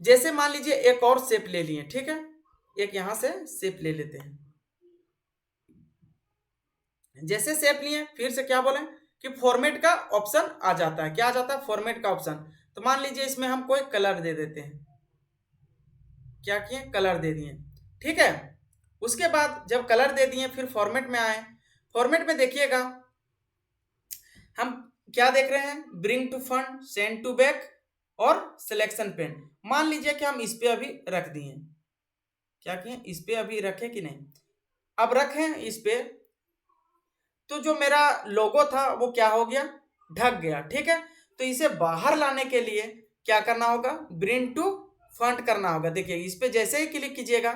जैसे मान लीजिए एक और शेप ले लिए, ठीक है, एक यहां से शेप ले लेते हैं। जैसे शेप लिए, फिर से क्या बोले कि फॉर्मेट का ऑप्शन आ जाता है। क्या आ जाता है, फॉर्मेट का ऑप्शन। तो मान लीजिए इसमें हम कोई कलर दे देते हैं, क्या किए, कलर दे दिए। ठीक है, उसके बाद जब कलर दे दिए फिर फॉर्मेट में आए। फॉर्मेट में देखिएगा, हम क्या देख रहे हैं, bring to front, send to back और सिलेक्शन पेन। मान लीजिए कि हम इस पे अभी रख दिए, क्या किए, इस पे अभी रखे कि नहीं, अब रखें इस पे, तो जो मेरा लोगो था वो क्या हो गया, ढक गया। ठीक है, तो इसे बाहर लाने के लिए क्या करना होगा, ब्रिंग टू फ्रंट करना होगा। देखिए, इस पे जैसे ही क्लिक कीजिएगा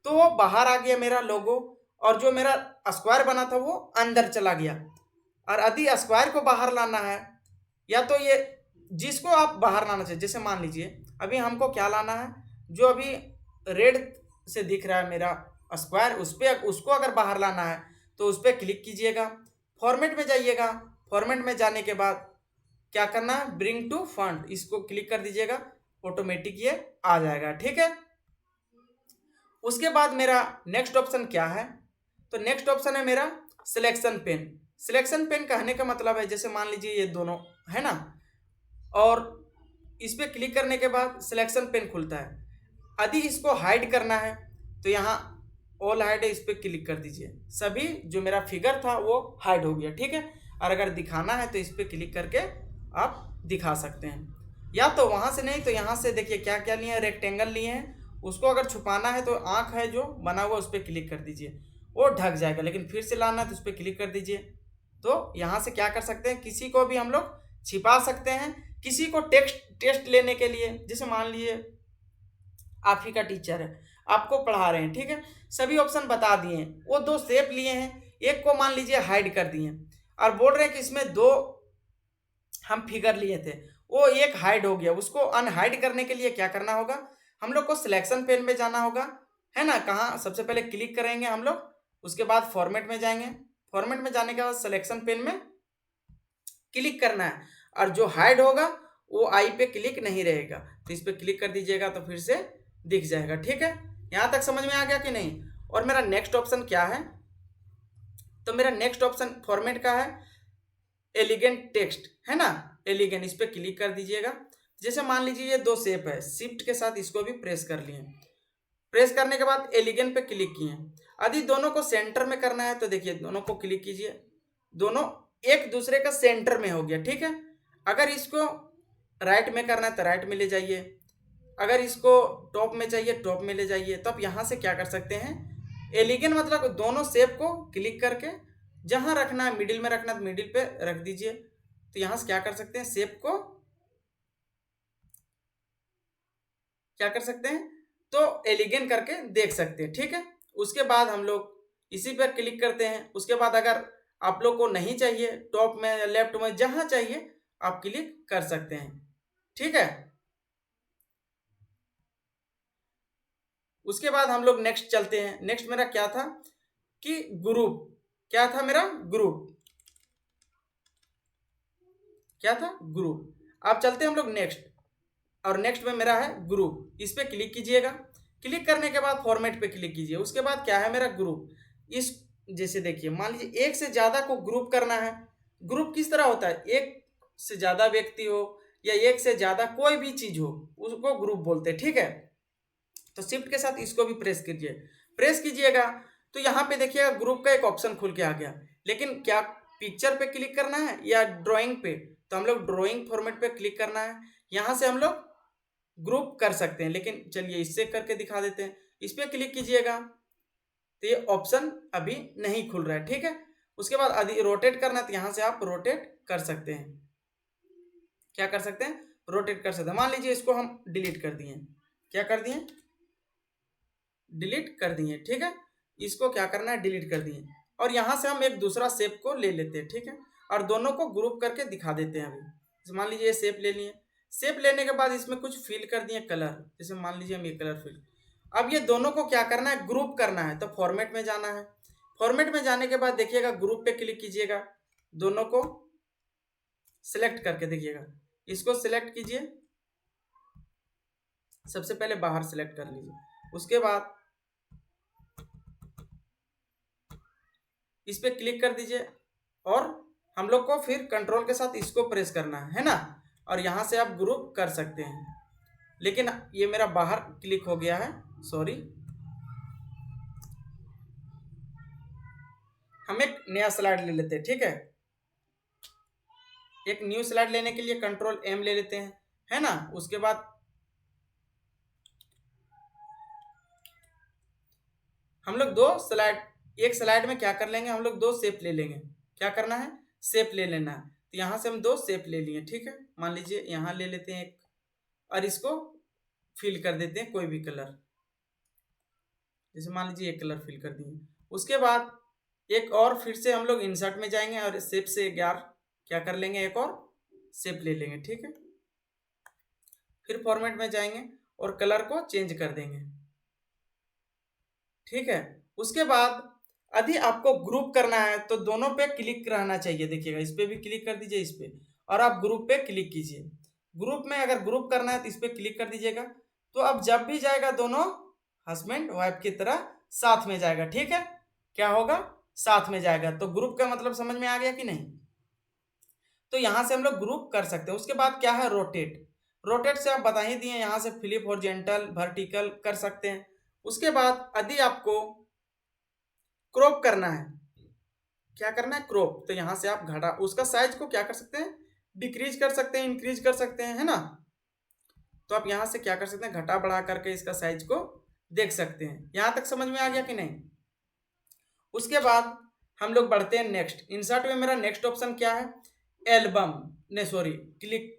तो वो बाहर आ गया मेरा लोगो, और जो मेरा स्क्वायर बना था वो अंदर चला गया। और यदि स्क्वायर को बाहर लाना है, या तो ये जिसको आप बाहर लाना चाहिए, जैसे मान लीजिए अभी हमको क्या लाना है, जो अभी रेड से दिख रहा है मेरा स्क्वायर, उस पर उसको अगर बाहर लाना है तो उस पर क्लिक कीजिएगा, फॉर्मेट में जाइएगा। फॉर्मेट में जाने के बाद क्या करना है, ब्रिंग टू फ्रंट, इसको क्लिक कर दीजिएगा, ऑटोमेटिक ये आ जाएगा। ठीक है, उसके बाद मेरा नेक्स्ट ऑप्शन क्या है, तो नेक्स्ट ऑप्शन है मेरा सिलेक्शन पेन। सिलेक्शन पेन कहने का मतलब है, जैसे मान लीजिए ये दोनों है ना, और इस पर क्लिक करने के बाद सिलेक्शन पेन खुलता है। यदि इसको हाइड करना है तो यहाँ ऑल हाइड है, इस पर क्लिक कर दीजिए, सभी जो मेरा फिगर था वो हाइड हो गया। ठीक है, और अगर दिखाना है तो इस पर क्लिक करके आप दिखा सकते हैं, या तो वहाँ से नहीं तो यहाँ से देखिए क्या क्या लिए हैं, रेक्टेंगल लिए हैं, उसको अगर छुपाना है तो आँख है जो बना हुआ उस पर क्लिक कर दीजिए, वो ढक जाएगा। लेकिन फिर से लाना है तो उस पर क्लिक कर दीजिए। तो यहाँ से क्या कर सकते हैं, किसी को भी हम लोग छिपा सकते हैं, किसी को टेस्ट लेने के लिए, जैसे मान लीजिए आप ही का टीचर है, आपको पढ़ा रहे हैं, ठीक है, सभी ऑप्शन बता दिए हैं, वो दो शेप लिए हैं, एक को मान लीजिए हाइड कर दिए और बोल रहे हैं कि इसमें दो हम फिगर लिए थे, वो एक हाइड हो गया, उसको अनहाइड करने के लिए क्या करना होगा, हम लोग को सिलेक्शन पेन में जाना होगा, है ना। कहाँ, सबसे पहले क्लिक करेंगे हम लोग, उसके बाद फॉर्मेट में जाएंगे, फॉर्मेट में जाने के बाद सिलेक्शन पेन में क्लिक करना है, और जो हाइड होगा वो आई पे क्लिक नहीं रहेगा, तो इस पे क्लिक कर दीजिएगा तो फिर से दिख जाएगा। ठीक है, यहाँ तक समझ में आ गया कि नहीं। और मेरा नेक्स्ट ऑप्शन क्या है, तो मेरा नेक्स्ट ऑप्शन फॉर्मेट का है एलिगेंट टेक्स्ट, है ना, एलिगेंट, इस पे क्लिक कर दीजिएगा। जैसे मान लीजिए ये दो शेप है, शिफ्ट के साथ इसको भी प्रेस कर लिए, प्रेस करने के बाद एलिगेंट पे क्लिक किए। यदि दोनों को सेंटर में करना है तो देखिए दोनों को क्लिक कीजिए, दोनों एक दूसरे का सेंटर में हो गया। ठीक है, अगर इसको राइट में करना है तो राइट में ले जाइए, अगर इसको टॉप में चाहिए टॉप में ले जाइए। तो आप यहाँ से क्या कर सकते हैं, एलिगेंट मतलब दोनों शेप को क्लिक करके जहाँ रखना है, मिडिल में रखना है तो मिडिल पे रख दीजिए। तो यहाँ से क्या कर सकते हैं, शेप को क्या कर सकते हैं, तो एलिगेंट करके देख सकते हैं। ठीक है, उसके बाद हम लोग इसी पर क्लिक करते हैं। उसके बाद अगर आप लोग को नहीं चाहिए टॉप में या लेफ्ट में, जहाँ चाहिए आप क्लिक कर सकते हैं। ठीक है, उसके बाद हम लोग नेक्स्ट चलते हैं। नेक्स्ट मेरा क्या था कि ग्रुप, क्या था मेरा ग्रुप, क्या था ग्रुप। अब चलते हैं हम लोग नेक्स्ट, और नेक्स्ट में मेरा है ग्रुप, इस पे क्लिक कीजिएगा। क्लिक करने के बाद फॉर्मेट पे क्लिक कीजिए। उसके बाद क्या है मेरा ग्रुप, इस जैसे देखिए मान लीजिए एक से ज़्यादा को ग्रुप करना है। ग्रुप किस तरह होता है, एक से ज़्यादा व्यक्ति हो या एक से ज़्यादा कोई भी चीज़ हो उसको ग्रुप बोलते हैं। ठीक है, तो शिफ्ट के साथ इसको भी प्रेस कीजिए, प्रेस कीजिएगा तो यहाँ पे देखिएगा ग्रुप का एक ऑप्शन खुल के आ गया। लेकिन क्या पिक्चर पे क्लिक करना है या ड्राइंग पे, तो हम लोग ड्राइंग फॉर्मेट पे क्लिक करना है। यहाँ से हम लोग ग्रुप कर सकते हैं, लेकिन चलिए इससे करके दिखा देते हैं। इस पर क्लिक कीजिएगा तो ये ऑप्शन अभी नहीं खुल रहा है। ठीक है, उसके बाद यदि रोटेट करना है तो यहाँ से आप रोटेट कर सकते हैं, क्या कर सकते हैं, रोटेट कर सकते हैं। मान लीजिए इसको हम डिलीट कर दिए, क्या कर दिए, डिलीट कर दिए। ठीक है, इसको क्या करना है, डिलीट कर दिए, और यहाँ से हम एक दूसरा शेप को ले लेते हैं। ठीक है, और दोनों को ग्रुप करके दिखा देते हैं। अभी मान लीजिए ये शेप ले लिए, शेप लेने के बाद इसमें कुछ फिल कर दिए कलर, जैसे मान लीजिए हम ये कलर फिल। अब ये दोनों को क्या करना है, ग्रुप करना है, तो फॉर्मेट में जाना है। फॉर्मेट में जाने के बाद देखिएगा ग्रुप पे क्लिक कीजिएगा, दोनों को सिलेक्ट करके देखिएगा, इसको सिलेक्ट कीजिए, सबसे पहले बाहर सिलेक्ट कर लीजिए। उसके बाद इस पे क्लिक कर दीजिए, और हम लोग को फिर कंट्रोल के साथ इसको प्रेस करना है ना, और यहाँ से आप ग्रुप कर सकते हैं। लेकिन ये मेरा बाहर क्लिक हो गया है, सॉरी। हम एक नया स्लाइड ले लेते हैं। ठीक है, एक न्यू स्लाइड लेने के लिए कंट्रोल एम ले लेते हैं, है ना। उसके बाद हम लोग दो स्लाइड, एक स्लाइड में क्या कर लेंगे, हम लोग दो शेप ले लेंगे। क्या करना है, शेप ले लेना है। तो यहाँ से हम दो शेप ले लिए। ठीक है, मान लीजिए यहाँ ले लेते हैं एक, और इसको फिल कर देते हैं कोई भी कलर, जैसे मान लीजिए एक कलर फिल कर दिए। उसके बाद एक और फिर से हम लोग इंसर्ट में जाएंगे और शेप से 11 क्या कर लेंगे, एक और शेप ले लेंगे। ठीक है, फिर फॉर्मेट में जाएंगे और कलर को चेंज कर देंगे। ठीक है, उसके बाद यदि आपको ग्रुप करना है तो दोनों पे क्लिक रहना चाहिए। देखिएगा इस पे भी क्लिक कर दीजिए, इस पे, और आप ग्रुप पे क्लिक कीजिए। ग्रुप में अगर ग्रुप करना है तो इस पर क्लिक कर दीजिएगा। तो अब जब भी जाएगा दोनों हस्बैंड वाइफ की तरह साथ में जाएगा, ठीक है। क्या होगा, साथ में जाएगा। तो ग्रुप का मतलब समझ में आ गया कि नहीं। तो यहाँ से हम लोग ग्रुप कर सकते हैं। उसके बाद क्या है, रोटेट। रोटेट से आप बता ही दिए, यहाँ से फ्लिप हॉरिजॉन्टल वर्टिकल कर सकते हैं। उसके बाद यदि आपको क्रॉप करना है, क्या करना है, क्रॉप, तो यहाँ से आप घटा उसका साइज को क्या कर सकते हैं, डिक्रीज कर सकते हैं, इंक्रीज कर सकते हैं, है ना। तो आप यहाँ से क्या कर सकते हैं, घटा बढ़ा करके इसका साइज को देख सकते हैं। यहाँ तक समझ में आ गया कि नहीं। उसके बाद हम लोग बढ़ते हैं नेक्स्ट। इंसर्ट में मेरा नेक्स्ट ऑप्शन क्या है, एल्बम, ने सॉरी, क्लिप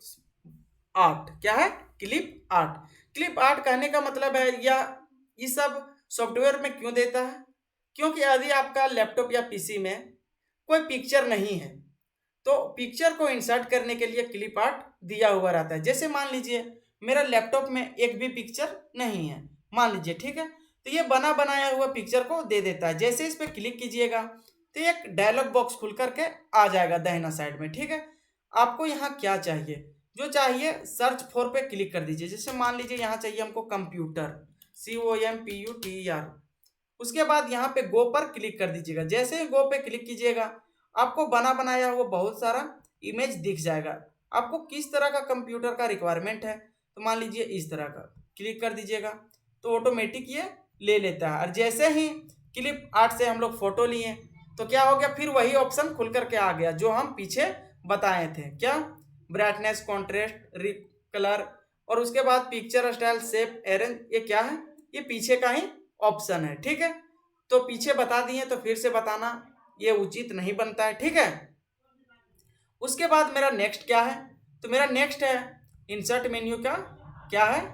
आर्ट। क्या है, क्लिप आर्ट। क्लिप आर्ट कहने का मतलब है, या ये सब सॉफ्टवेयर में क्यों देता है, क्योंकि यदि आपका लैपटॉप या पीसी में कोई पिक्चर नहीं है तो पिक्चर को इंसर्ट करने के लिए क्लिप आर्ट दिया हुआ रहता है। जैसे मान लीजिए मेरा लैपटॉप में एक भी पिक्चर नहीं है, मान लीजिए, ठीक है। तो ये बना बनाया हुआ पिक्चर को दे देता है। जैसे इस पर क्लिक कीजिएगा तो एक डायलॉग बॉक्स खुल करके आ जाएगा दाहिना साइड में, ठीक है। आपको यहाँ क्या चाहिए, जो चाहिए सर्च फॉर पे क्लिक कर दीजिए। जैसे मान लीजिए यहाँ चाहिए हमको कंप्यूटर, COMPUTER। उसके बाद यहाँ पे गो पर क्लिक कर दीजिएगा। जैसे ही गो पे क्लिक कीजिएगा आपको बना बनाया हुआ बहुत सारा इमेज दिख जाएगा। आपको किस तरह का कंप्यूटर का रिक्वायरमेंट है, तो मान लीजिए इस तरह का क्लिक कर दीजिएगा तो ऑटोमेटिक ये ले लेता है। और जैसे ही क्लिप आर्ट से हम लोग फोटो लिए तो क्या हो गया, फिर वही ऑप्शन खुल करके आ गया जो हम पीछे बताए थे। क्या, ब्राइटनेस, कॉन्ट्रास्ट, कलर, और उसके बाद पिक्चर स्टाइल, शेप, अरेंज, ये क्या है, ये पीछे का ही ऑप्शन है, ठीक है। तो पीछे बता दिए तो फिर से बताना ये उचित नहीं बनता है, ठीक है। उसके बाद मेरा नेक्स्ट क्या है, तो मेरा नेक्स्ट है इंसर्ट मेन्यू का क्या है,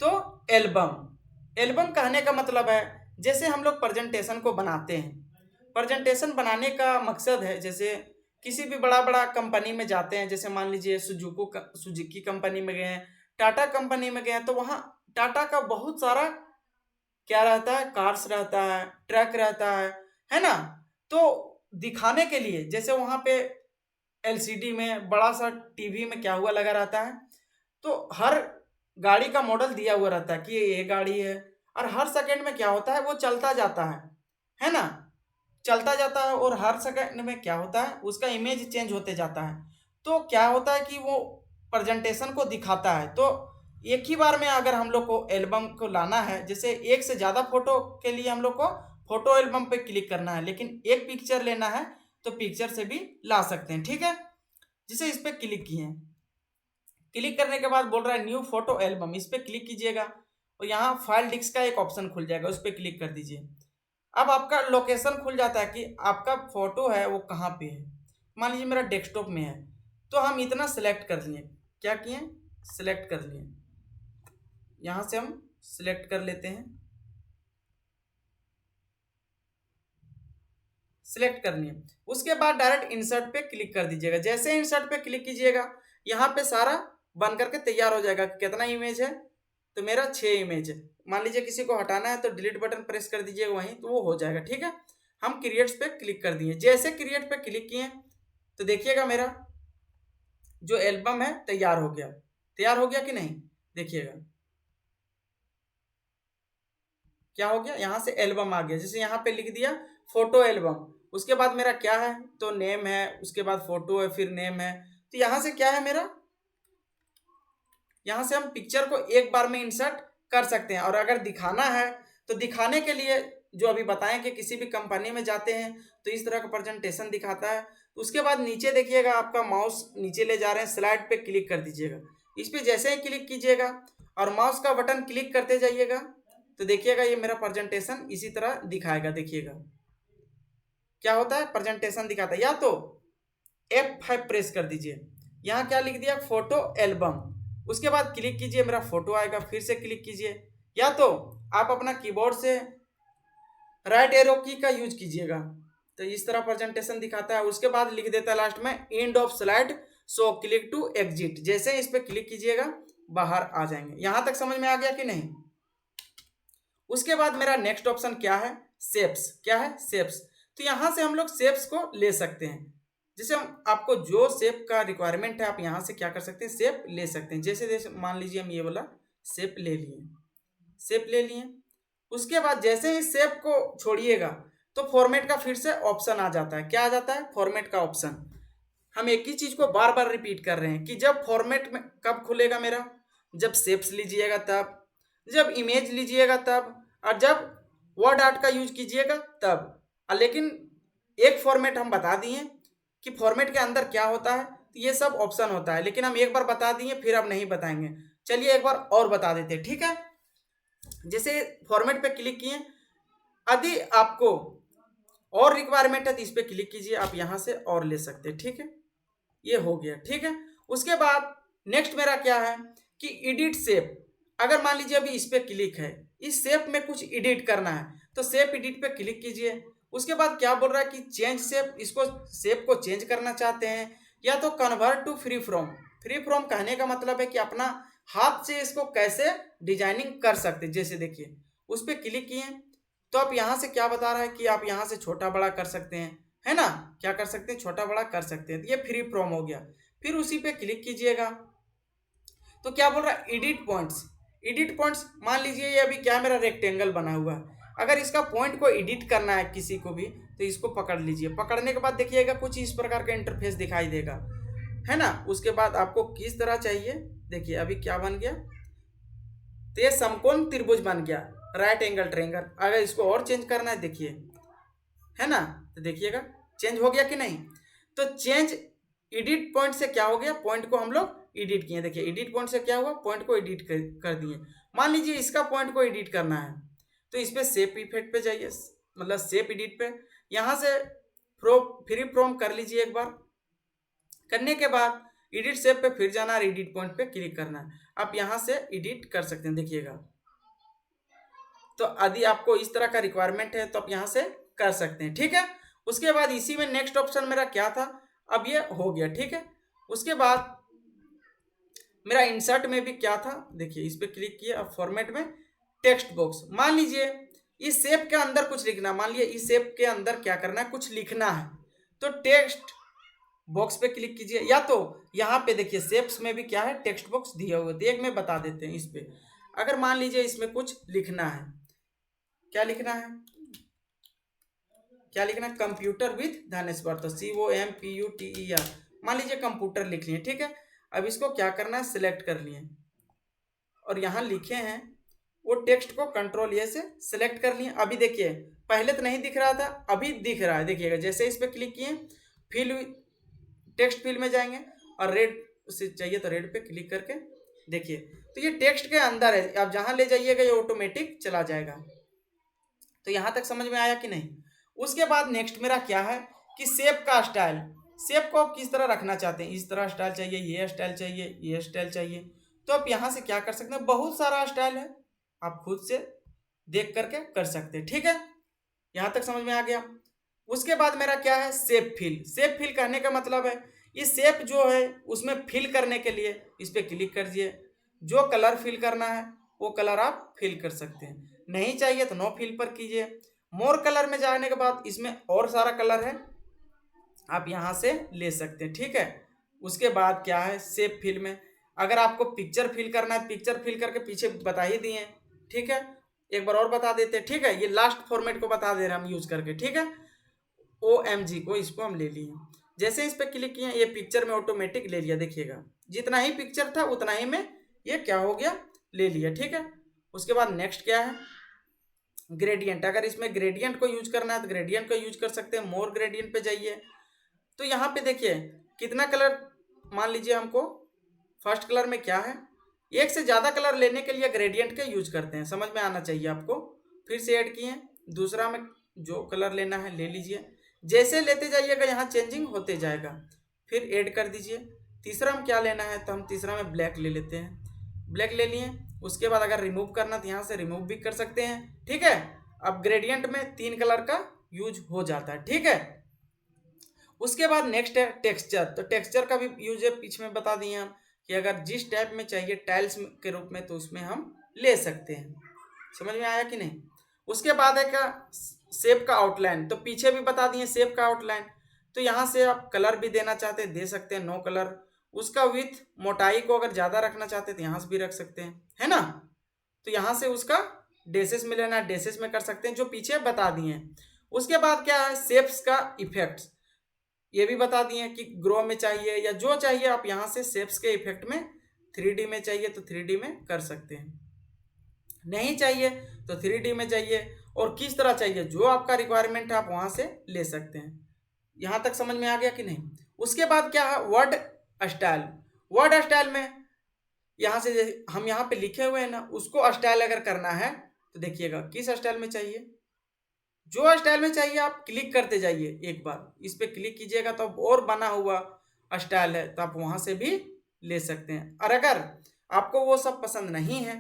तो एल्बम। एल्बम कहने का मतलब है जैसे हम लोग प्रेजेंटेशन को बनाते हैं, प्रेजेंटेशन बनाने का मकसद है, जैसे किसी भी बड़ा बड़ा कंपनी में जाते हैं, जैसे मान लीजिए सुजुकी कंपनी में गए हैं, टाटा कंपनी में गए हैं, तो वहाँ टाटा का बहुत सारा क्या रहता है, कार्स रहता है, ट्रक रहता है ना। तो दिखाने के लिए जैसे वहाँ पे LCD में बड़ा सा टीवी में क्या हुआ लगा रहता है, तो हर गाड़ी का मॉडल दिया हुआ रहता है कि ये गाड़ी है, और हर सेकंड में क्या होता है वो चलता जाता है ना, चलता जाता है, और हर सेकंड में क्या होता है उसका इमेज चेंज होते जाता है। तो क्या होता है कि वो प्रेजेंटेशन को दिखाता है। तो एक ही बार में अगर हम लोग को एल्बम को लाना है, जैसे एक से ज़्यादा फोटो के लिए हम लोग को फोटो एल्बम पे क्लिक करना है, लेकिन एक पिक्चर लेना है तो पिक्चर से भी ला सकते हैं, ठीक है। जिसे इस पर क्लिक किए, क्लिक करने के बाद बोल रहा है न्यू फोटो एल्बम, इस पर क्लिक कीजिएगा और यहाँ फाइल डिस्क का एक ऑप्शन खुल जाएगा, उस पर क्लिक कर दीजिए। अब आपका लोकेशन खुल जाता है कि आपका फोटो है वो कहाँ पे है। मान लीजिए मेरा डेस्कटॉप में है, तो हम इतना सेलेक्ट कर लिए, क्या किए, सेलेक्ट कर लिए, यहाँ से हम सिलेक्ट कर लेते हैं, सिलेक्ट कर लिए। उसके बाद डायरेक्ट इंसर्ट पे क्लिक कर दीजिएगा। जैसे इंसर्ट पे क्लिक कीजिएगा यहाँ पे सारा बन करके तैयार हो जाएगा। कितना इमेज है, तो मेरा 6 इमेज है। मान लीजिए किसी को हटाना है तो डिलीट बटन प्रेस कर दीजिएगा वहीं, तो वो हो जाएगा, ठीक है। हम क्रिएट्स पे क्लिक कर दिए। जैसे क्रिएट पे क्लिक किए तो देखिएगा मेरा जो एल्बम है तैयार हो गया। तैयार हो गया कि नहीं, देखिएगा क्या हो गया, यहाँ से एल्बम आ गया। जैसे यहाँ पे लिख दिया फोटो एल्बम, उसके बाद मेरा क्या है, तो नेम है, उसके बाद फोटो है, फिर नेम है। तो यहाँ से क्या है मेरा, यहाँ से हम पिक्चर को एक बार में इंसर्ट कर सकते हैं। और अगर दिखाना है तो दिखाने के लिए जो अभी बताएं कि किसी भी कंपनी में जाते हैं तो इस तरह का प्रेजेंटेशन दिखाता है। तो उसके बाद नीचे देखिएगा आपका माउस नीचे ले जा रहे हैं, स्लाइड पे क्लिक कर दीजिएगा। इस पे जैसे ही क्लिक कीजिएगा और माउस का बटन क्लिक करते जाइएगा तो देखिएगा ये मेरा प्रेजेंटेशन इसी तरह दिखाएगा। देखिएगा क्या होता है, प्रेजेंटेशन दिखाता है। या तो F5 प्रेस कर दीजिए, यहाँ क्या लिख दिया, फोटो एल्बम, उसके बाद क्लिक कीजिए, मेरा फोटो आएगा, फिर से क्लिक कीजिए। या तो आप अपना कीबोर्ड से राइट एरो की का यूज कीजिएगा, तो इस तरह प्रेजेंटेशन दिखाता है। उसके बाद लिख देता है लास्ट में end of slide, so click to exit. जैसे इस पर क्लिक कीजिएगा बाहर आ जाएंगे। यहाँ तक समझ में आ गया कि नहीं। उसके बाद मेरा नेक्स्ट ऑप्शन क्या है, शेप्स। क्या है, शेप्स। तो यहाँ से हम लोग शेप्स को ले सकते हैं। जैसे हम आपको जो शेप का रिक्वायरमेंट है आप यहाँ से क्या कर सकते हैं, शेप ले सकते हैं। जैसे जैसे मान लीजिए हम ये वाला शेप ले लिए, शेप ले लिए। उसके बाद जैसे ही शेप को छोड़िएगा तो फॉर्मेट का फिर से ऑप्शन आ जाता है। क्या आ जाता है, फॉर्मेट का ऑप्शन। हम एक ही चीज को बार बार रिपीट कर रहे हैं कि जब फॉर्मेट में कब खुलेगा मेरा, जब शेप्स लीजिएगा तब, जब इमेज लीजिएगा तब, और जब वर्ड आर्ट का यूज कीजिएगा तब। लेकिन एक फॉर्मेट हम बता दिए कि फॉर्मेट के अंदर क्या होता है, तो ये सब ऑप्शन होता है, लेकिन हम एक बार बता दिए फिर अब नहीं बताएंगे। चलिए एक बार और बता देते हैं, ठीक है। जैसे फॉर्मेट पे क्लिक किए, यदि आपको और रिक्वायरमेंट है तो इस पे क्लिक कीजिए, आप यहां से और ले सकते हैं, ठीक है। ये हो गया, ठीक है। उसके बाद नेक्स्ट मेरा क्या है कि एडिट शेप। अगर मान लीजिए अभी इस पे क्लिक है, इस शेप में कुछ एडिट करना है तो शेप एडिट पे क्लिक कीजिए। उसके बाद क्या बोल रहा है कि चेंज शेप, इसको शेप को चेंज करना चाहते हैं या तो convert to free form. Free form कहने का मतलब है कि अपना हाथ से इसको कैसे डिजाइनिंग कर सकते हैं। जैसे देखिए उस पर क्लिक किए तो आप यहाँ से क्या बता रहा है कि आप यहाँ से छोटा बड़ा कर सकते हैं, है ना। क्या कर सकते हैं, छोटा बड़ा कर सकते हैं। तो ये फ्री फ्रॉम हो गया। फिर उसी पे क्लिक कीजिएगा तो क्या बोल रहा है, एडिट पॉइंट्स। एडिट पॉइंट्स, मान लीजिए ये अभी क्या मेरा रेक्टेंगल बना हुआ है, अगर इसका पॉइंट को एडिट करना है किसी को भी तो इसको पकड़ लीजिए। पकड़ने के बाद देखिएगा कुछ इस प्रकार का इंटरफेस दिखाई देगा, है ना। उसके बाद आपको किस तरह चाहिए, देखिए अभी क्या बन गया, तो ये समकोण त्रिभुज बन गया, राइट एंगल ट्रायंगल। अगर इसको और चेंज करना है देखिए, है ना, तो देखिएगा चेंज हो गया कि नहीं। तो चेंज एडिट पॉइंट से क्या हो गया, पॉइंट को हम लोग एडिट किए। देखिए एडिट पॉइंट से क्या हुआ, पॉइंट को एडिट कर दिए। मान लीजिए इसका पॉइंट को एडिट करना है तो इस पे शेप इफेक्ट पे जाइए, मतलब शेप एडिट पे, यहाँ से फ्री फ्रॉम कर लीजिए एक बार। करने के बाद एडिट शेप पे फिर जाना है, एडिट पॉइंट पे क्लिक करना है। आप यहाँ से एडिट कर सकते हैं, देखिएगा। तो यदि आपको इस तरह का रिक्वायरमेंट है तो आप यहाँ से कर सकते हैं, ठीक है। उसके बाद इसी में नेक्स्ट ऑप्शन मेरा क्या था, अब ये हो गया, ठीक है। उसके बाद मेरा इंसर्ट में भी क्या था, देखिए इस पे क्लिक किया। अब फॉर्मेट में टेक्स्ट बॉक्स, मान लीजिए इस शेप के अंदर कुछ लिखना, मान लीजिए इस शेप के अंदर क्या करना है, कुछ लिखना है तो टेक्स्ट बॉक्स पे क्लिक कीजिए। या तो यहाँ पे देखिए शेप्स में भी क्या है, टेक्स्ट बॉक्स दिया हुआ है, एक में बता देते हैं। इस पे अगर मान लीजिए इसमें कुछ लिखना है, क्या लिखना है, क्या लिखना है, कंप्यूटर विद धनेश्वर, तो COMPUTER, मान लीजिए कंप्यूटर लिख लिए, ठीक है। अब इसको क्या करना है, सिलेक्ट कर लिए और यहाँ लिखे हैं वो टेक्स्ट को कंट्रोल ए से सिलेक्ट कर लिए। अभी देखिए पहले तो नहीं दिख रहा था, अभी दिख रहा है, देखिएगा। जैसे इस पर क्लिक किए फिल टेक्स्ट फिल में जाएंगे और रेड से चाहिए तो रेड पे क्लिक करके देखिए, तो ये टेक्स्ट के अंदर है। आप जहाँ ले जाइएगा ये ऑटोमेटिक चला जाएगा। तो यहाँ तक समझ में आया कि नहीं। उसके बाद नेक्स्ट मेरा क्या है कि शेप का स्टाइल। शेप को आप किस तरह रखना चाहते हैं, इस तरह स्टाइल चाहिए, ये स्टाइल चाहिए, ये स्टाइल चाहिए, तो आप यहाँ से क्या कर सकते हैं, बहुत सारा स्टाइल है, आप खुद से देख करके कर सकते हैं, ठीक है। यहाँ तक समझ में आ गया। उसके बाद मेरा क्या है, शेप फिल। शेप फिल कहने का मतलब है इस शेप जो है उसमें फिल करने के लिए इस पर क्लिक कर दिए। जो कलर फिल करना है वो कलर आप फिल कर सकते हैं, नहीं चाहिए तो नो फिल पर कीजिए। मोर कलर में जाने के बाद इसमें और सारा कलर है, आप यहाँ से ले सकते हैं, ठीक है। उसके बाद क्या है, शेप फिल में अगर आपको पिक्चर फिल करना है, पिक्चर फिल करके पीछे बता ही दिए, ठीक है। एक बार और बता देते हैं, ठीक है। ये लास्ट फॉर्मेट को बता दे रहे हैं हम यूज करके, ठीक है। OMG को इसको हम ले लिए। जैसे इस पर क्लिक किए ये पिक्चर में ऑटोमेटिक ले लिया, देखिएगा जितना ही पिक्चर था उतना ही में ये क्या हो गया, ले लिया, ठीक है। उसके बाद नेक्स्ट क्या है, ग्रेडियंट। अगर इसमें ग्रेडियंट को यूज करना है तो ग्रेडियंट को यूज कर सकते हैं। मोर ग्रेडियंट पे जाइए तो यहाँ पे देखिए कितना कलर, मान लीजिए हमको फर्स्ट कलर में क्या है, एक से ज़्यादा कलर लेने के लिए ग्रेडियंट का यूज करते हैं, समझ में आना चाहिए आपको। फिर से ऐड किए, दूसरा में जो कलर लेना है ले लीजिए, जैसे लेते जाइएगा यहाँ चेंजिंग होते जाएगा। फिर ऐड कर दीजिए। तीसरा में क्या लेना है, तो हम तीसरा में ब्लैक ले लेते हैं, ब्लैक ले लिए। उसके बाद अगर रिमूव करना तो यहाँ से रिमूव भी कर सकते हैं, ठीक है। अब ग्रेडियंट में 3 कलर का यूज हो जाता है, ठीक है। उसके बाद नेक्स्ट है टेक्सचर। तो टेक्सचर का भी यूज है, पीछे में बता दिए हम कि अगर जिस टाइप में चाहिए टाइल्स के रूप में तो उसमें हम ले सकते हैं, समझ में आया कि नहीं। उसके बाद है क्या, शेप का आउटलाइन। तो पीछे भी बता दिए शेप का आउटलाइन। तो यहाँ से आप कलर भी देना चाहते हैं दे सकते हैं, नो कलर। उसका विथ मोटाई को अगर ज़्यादा रखना चाहते हैं तो यहाँ से भी रख सकते हैं, है ना। तो यहाँ से उसका डेसेस में लेना डेसेस में कर सकते हैं, जो पीछे बता दिए हैं। उसके बाद क्या है, शेप्स का इफेक्ट्स, ये भी बता दिए हैं कि ग्रो में चाहिए या जो चाहिए आप यहाँ से शेप्स के इफेक्ट में 3D में चाहिए तो 3D में कर सकते हैं, नहीं चाहिए तो 3D में चाहिए, और किस तरह चाहिए जो आपका रिक्वायरमेंट है आप वहाँ से ले सकते हैं। यहाँ तक समझ में आ गया कि नहीं। उसके बाद क्या है, वर्ड स्टाइल। वर्ड स्टाइल में यहाँ से हम यहाँ पे लिखे हुए हैं ना, उसको स्टाइल अगर करना है तो देखिएगा किस स्टाइल में चाहिए, जो स्टाइल में चाहिए आप क्लिक करते जाइए, एक बार इस पे क्लिक कीजिएगा तो और बना हुआ स्टाइल है तो आप वहाँ से भी ले सकते हैं। और अगर आपको वो सब पसंद नहीं है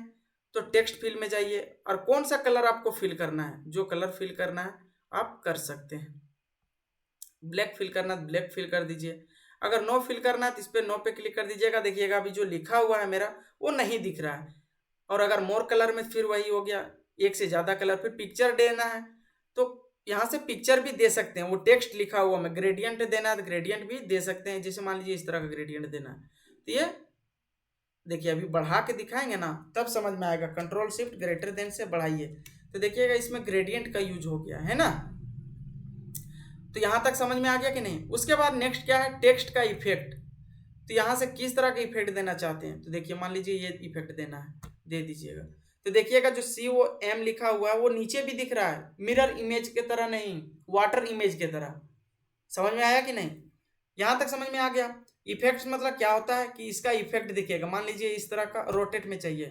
तो टेक्स्ट फिल में जाइए, और कौन सा कलर आपको फिल करना है, जो कलर फिल करना है आप कर सकते हैं। ब्लैक फिल करना है ब्लैक फिल कर दीजिए, अगर नो फिल करना है तो इस पर नो पे क्लिक कर दीजिएगा। देखिएगा अभी जो लिखा हुआ है मेरा वो नहीं दिख रहा है। और अगर मोर कलर में फिर वही हो गया, एक से ज़्यादा कलर। फिर पिक्चर देना है तो यहाँ से पिक्चर भी दे सकते हैं, वो टेक्स्ट लिखा हुआ में ग्रेडियंट देना है तो ग्रेडियंट भी दे सकते हैं। जैसे मान लीजिए इस तरह का ग्रेडियंट देना है तो ये देखिए अभी बढ़ा के दिखाएंगे ना तब समझ में आएगा। कंट्रोल शिफ्ट ग्रेटर देन से बढ़ाइए तो देखिएगा इसमें ग्रेडियंट का यूज हो गया है ना। तो यहाँ तक समझ में आ गया कि नहीं। उसके बाद नेक्स्ट क्या है, टेक्स्ट का इफेक्ट। तो यहाँ से किस तरह का इफेक्ट देना चाहते हैं तो देखिए मान लीजिए ये इफेक्ट देना है, दे दीजिएगा। तो देखिएगा जो COM लिखा हुआ है वो नीचे भी दिख रहा है, मिरर इमेज के तरह नहीं, वाटर इमेज के तरह। समझ में आया कि नहीं, यहाँ तक समझ में आ गया। इफेक्ट्स मतलब क्या होता है कि इसका इफेक्ट दिखेगा। मान लीजिए इस तरह का रोटेट में चाहिए,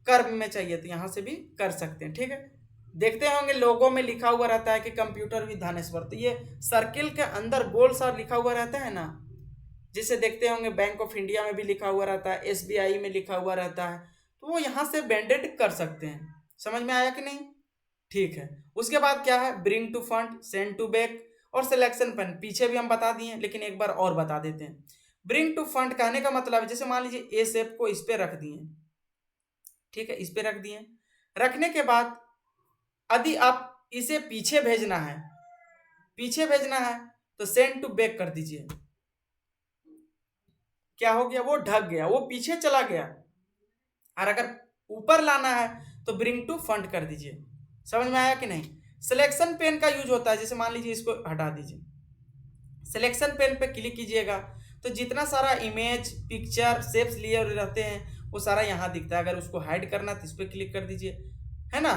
कर्व में चाहिए तो यहाँ से भी कर सकते हैं, ठीक है। देखते होंगे लोगो में लिखा हुआ रहता है कि कंप्यूटर विद धानेश्वर, तो ये सर्किल के अंदर गोल सा लिखा हुआ रहता है ना, जिसे देखते होंगे बैंक ऑफ इंडिया में भी लिखा हुआ रहता है, SBI में लिखा हुआ रहता है, तो वो यहाँ से बेंडेड कर सकते हैं। समझ में आया कि नहीं, ठीक है। उसके बाद क्या है, bring to front, send to back और सिलेक्शन पेन, पीछे भी हम बता दिए लेकिन एक बार और बता देते हैं। ब्रिंग टू फ्रंट कहने का मतलब है जैसे मान लीजिए ए शेप को इस पे रख दिए, ठीक है, इस पे रख दिए। रखने के बाद यदि आप इसे पीछे भेजना है, पीछे भेजना है तो सेंड टू बैक कर दीजिए। क्या हो गया, वो ढक गया, वो पीछे चला गया। और अगर ऊपर लाना है तो ब्रिंग टू फ्रंट कर दीजिए। समझ में आया कि नहीं। सिलेक्शन पेन का यूज होता है, जैसे मान लीजिए इसको हटा दीजिए, सिलेक्शन पेन पे क्लिक कीजिएगा तो जितना सारा इमेज पिक्चर शेप्स लिए रहते हैं वो सारा यहाँ दिखता है। अगर उसको हाइड करना है तो इस पर क्लिक कर दीजिए, है ना।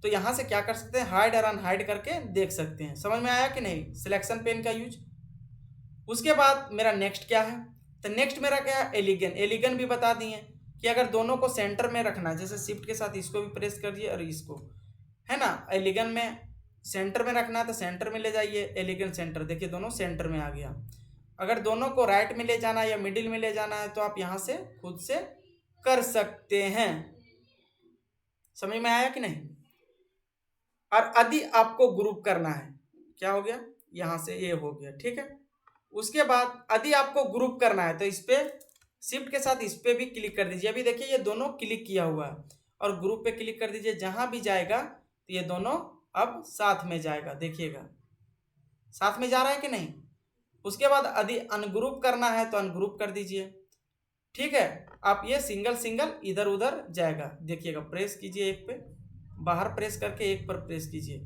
तो यहाँ से क्या कर सकते हैं, हाइड और अनहाइड करके देख सकते हैं। समझ में आया कि नहीं, सिलेक्शन पेन का यूज। उसके बाद मेरा नेक्स्ट क्या है, तो नेक्स्ट मेरा क्या है, एलिगन। एलिगन भी बता दिए कि अगर दोनों को सेंटर में रखना है, जैसे शिफ्ट के साथ इसको भी प्रेस कर दिए और इसको, है ना। एलिगन में सेंटर में रखना है तो सेंटर में ले जाइए, एलिगन सेंटर, देखिए दोनों सेंटर में आ गया। अगर दोनों को राइट में ले जाना है या मिडिल में ले जाना है तो आप यहाँ से खुद से कर सकते हैं। समझ में आया कि नहीं। और यदि आपको ग्रुप करना है, क्या हो गया, यहाँ से ये हो गया, ठीक है। उसके बाद यदि आपको ग्रुप करना है तो इस पे शिफ्ट के साथ इस पे भी क्लिक कर दीजिए। अभी देखिए ये दोनों क्लिक किया हुआ है, और ग्रुप पे क्लिक कर दीजिए। जहां भी जाएगा तो ये दोनों अब साथ में जाएगा, देखिएगा साथ में जा रहा है कि नहीं। उसके बाद यदि अनग्रुप करना है तो अनग्रुप कर दीजिए, ठीक है। आप ये सिंगल सिंगल इधर उधर जाएगा, देखिएगा प्रेस कीजिए एक पे, बाहर प्रेस करके एक पर प्रेस कीजिए,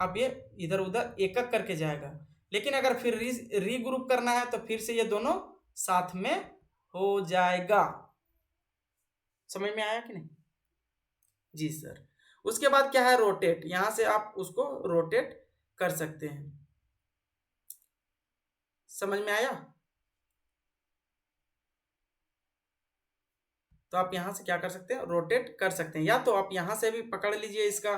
अब ये इधर उधर एक एक करके जाएगा। लेकिन अगर फिर रीग्रुप करना है तो फिर से ये दोनों साथ में हो जाएगा। समझ में आया कि नहीं, जी सर। उसके बाद क्या है, रोटेट। यहां से आप उसको रोटेट कर सकते हैं। समझ में आया, तो आप यहां से क्या कर सकते हैं, रोटेट कर सकते हैं। या तो आप यहां से भी पकड़ लीजिए इसका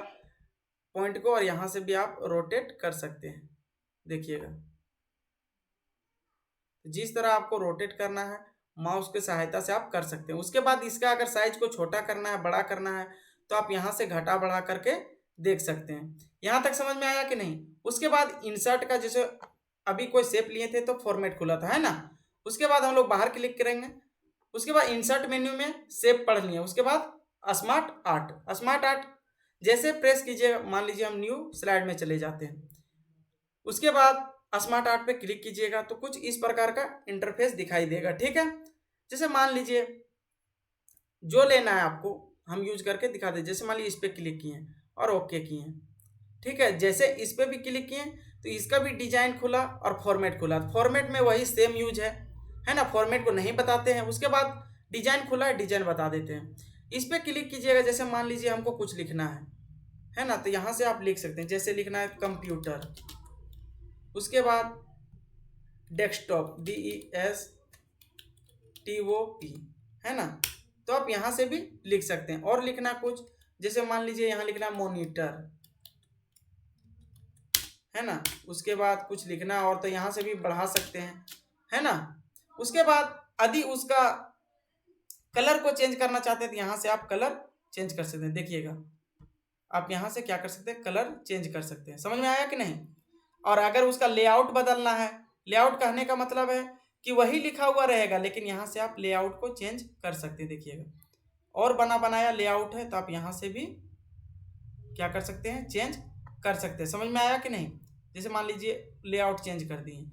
पॉइंट को और यहां से भी आप रोटेट कर सकते हैं, देखिएगा। जिस तरह आपको रोटेट करना है माउस की सहायता से आप कर सकते हैं। उसके बाद इसका अगर साइज को छोटा करना है बड़ा करना है तो आप यहाँ से घटा बढ़ा करके देख सकते हैं। यहाँ तक समझ में आया कि नहीं। उसके बाद इंसर्ट का, जैसे अभी कोई शेप लिए थे तो फॉर्मेट खुला था, है ना। उसके बाद हम लोग बाहर क्लिक करेंगे। उसके बाद इंसर्ट मेन्यू में शेप पढ़ लिए। उसके बाद स्मार्ट आर्ट, स्मार्ट आर्ट जैसे प्रेस कीजिए, मान लीजिए हम न्यू स्लाइड में चले जाते हैं। उसके बाद स्मार्ट आर्ट पे क्लिक कीजिएगा तो कुछ इस प्रकार का इंटरफेस दिखाई देगा। ठीक है, जैसे मान लीजिए जो लेना है आपको हम यूज करके दिखा दें। जैसे मान लीजिए इस पे क्लिक किए और ओके किए, ठीक है। जैसे इस पे भी क्लिक किए तो इसका भी डिजाइन खुला और फॉर्मेट खुला। फॉर्मेट में वही सेम यूज है ना, फॉर्मेट को नहीं बताते हैं। उसके बाद डिजाइन खुला है, डिजाइन बता देते हैं। इस पे क्लिक कीजिएगा, जैसे मान लीजिए हमको कुछ लिखना है ना, तो यहाँ से आप लिख सकते हैं। जैसे लिखना है कंप्यूटर, उसके बाद डेस्कटॉप DESTOP, है ना, तो आप यहाँ से भी लिख सकते हैं। और लिखना कुछ, जैसे मान लीजिए यहाँ लिखना मॉनिटर, है ना, उसके बाद कुछ लिखना और तो यहाँ से भी बढ़ा सकते हैं, है ना। उसके बाद यदि उसका कलर को चेंज करना चाहते हैं तो यहाँ से आप कलर चेंज कर सकते हैं। देखिएगा आप यहाँ से क्या कर सकते हैं, कलर चेंज कर सकते हैं। समझ में आया कि नहीं। और अगर उसका लेआउट बदलना है, लेआउट कहने का मतलब है कि वही लिखा हुआ रहेगा लेकिन यहाँ से आप लेआउट को चेंज कर सकते हैं। देखिएगा और बना बनाया लेआउट है तो आप यहाँ से भी क्या कर सकते हैं, चेंज कर सकते हैं। समझ में आया कि नहीं। जैसे मान लीजिए लेआउट चेंज कर दिए।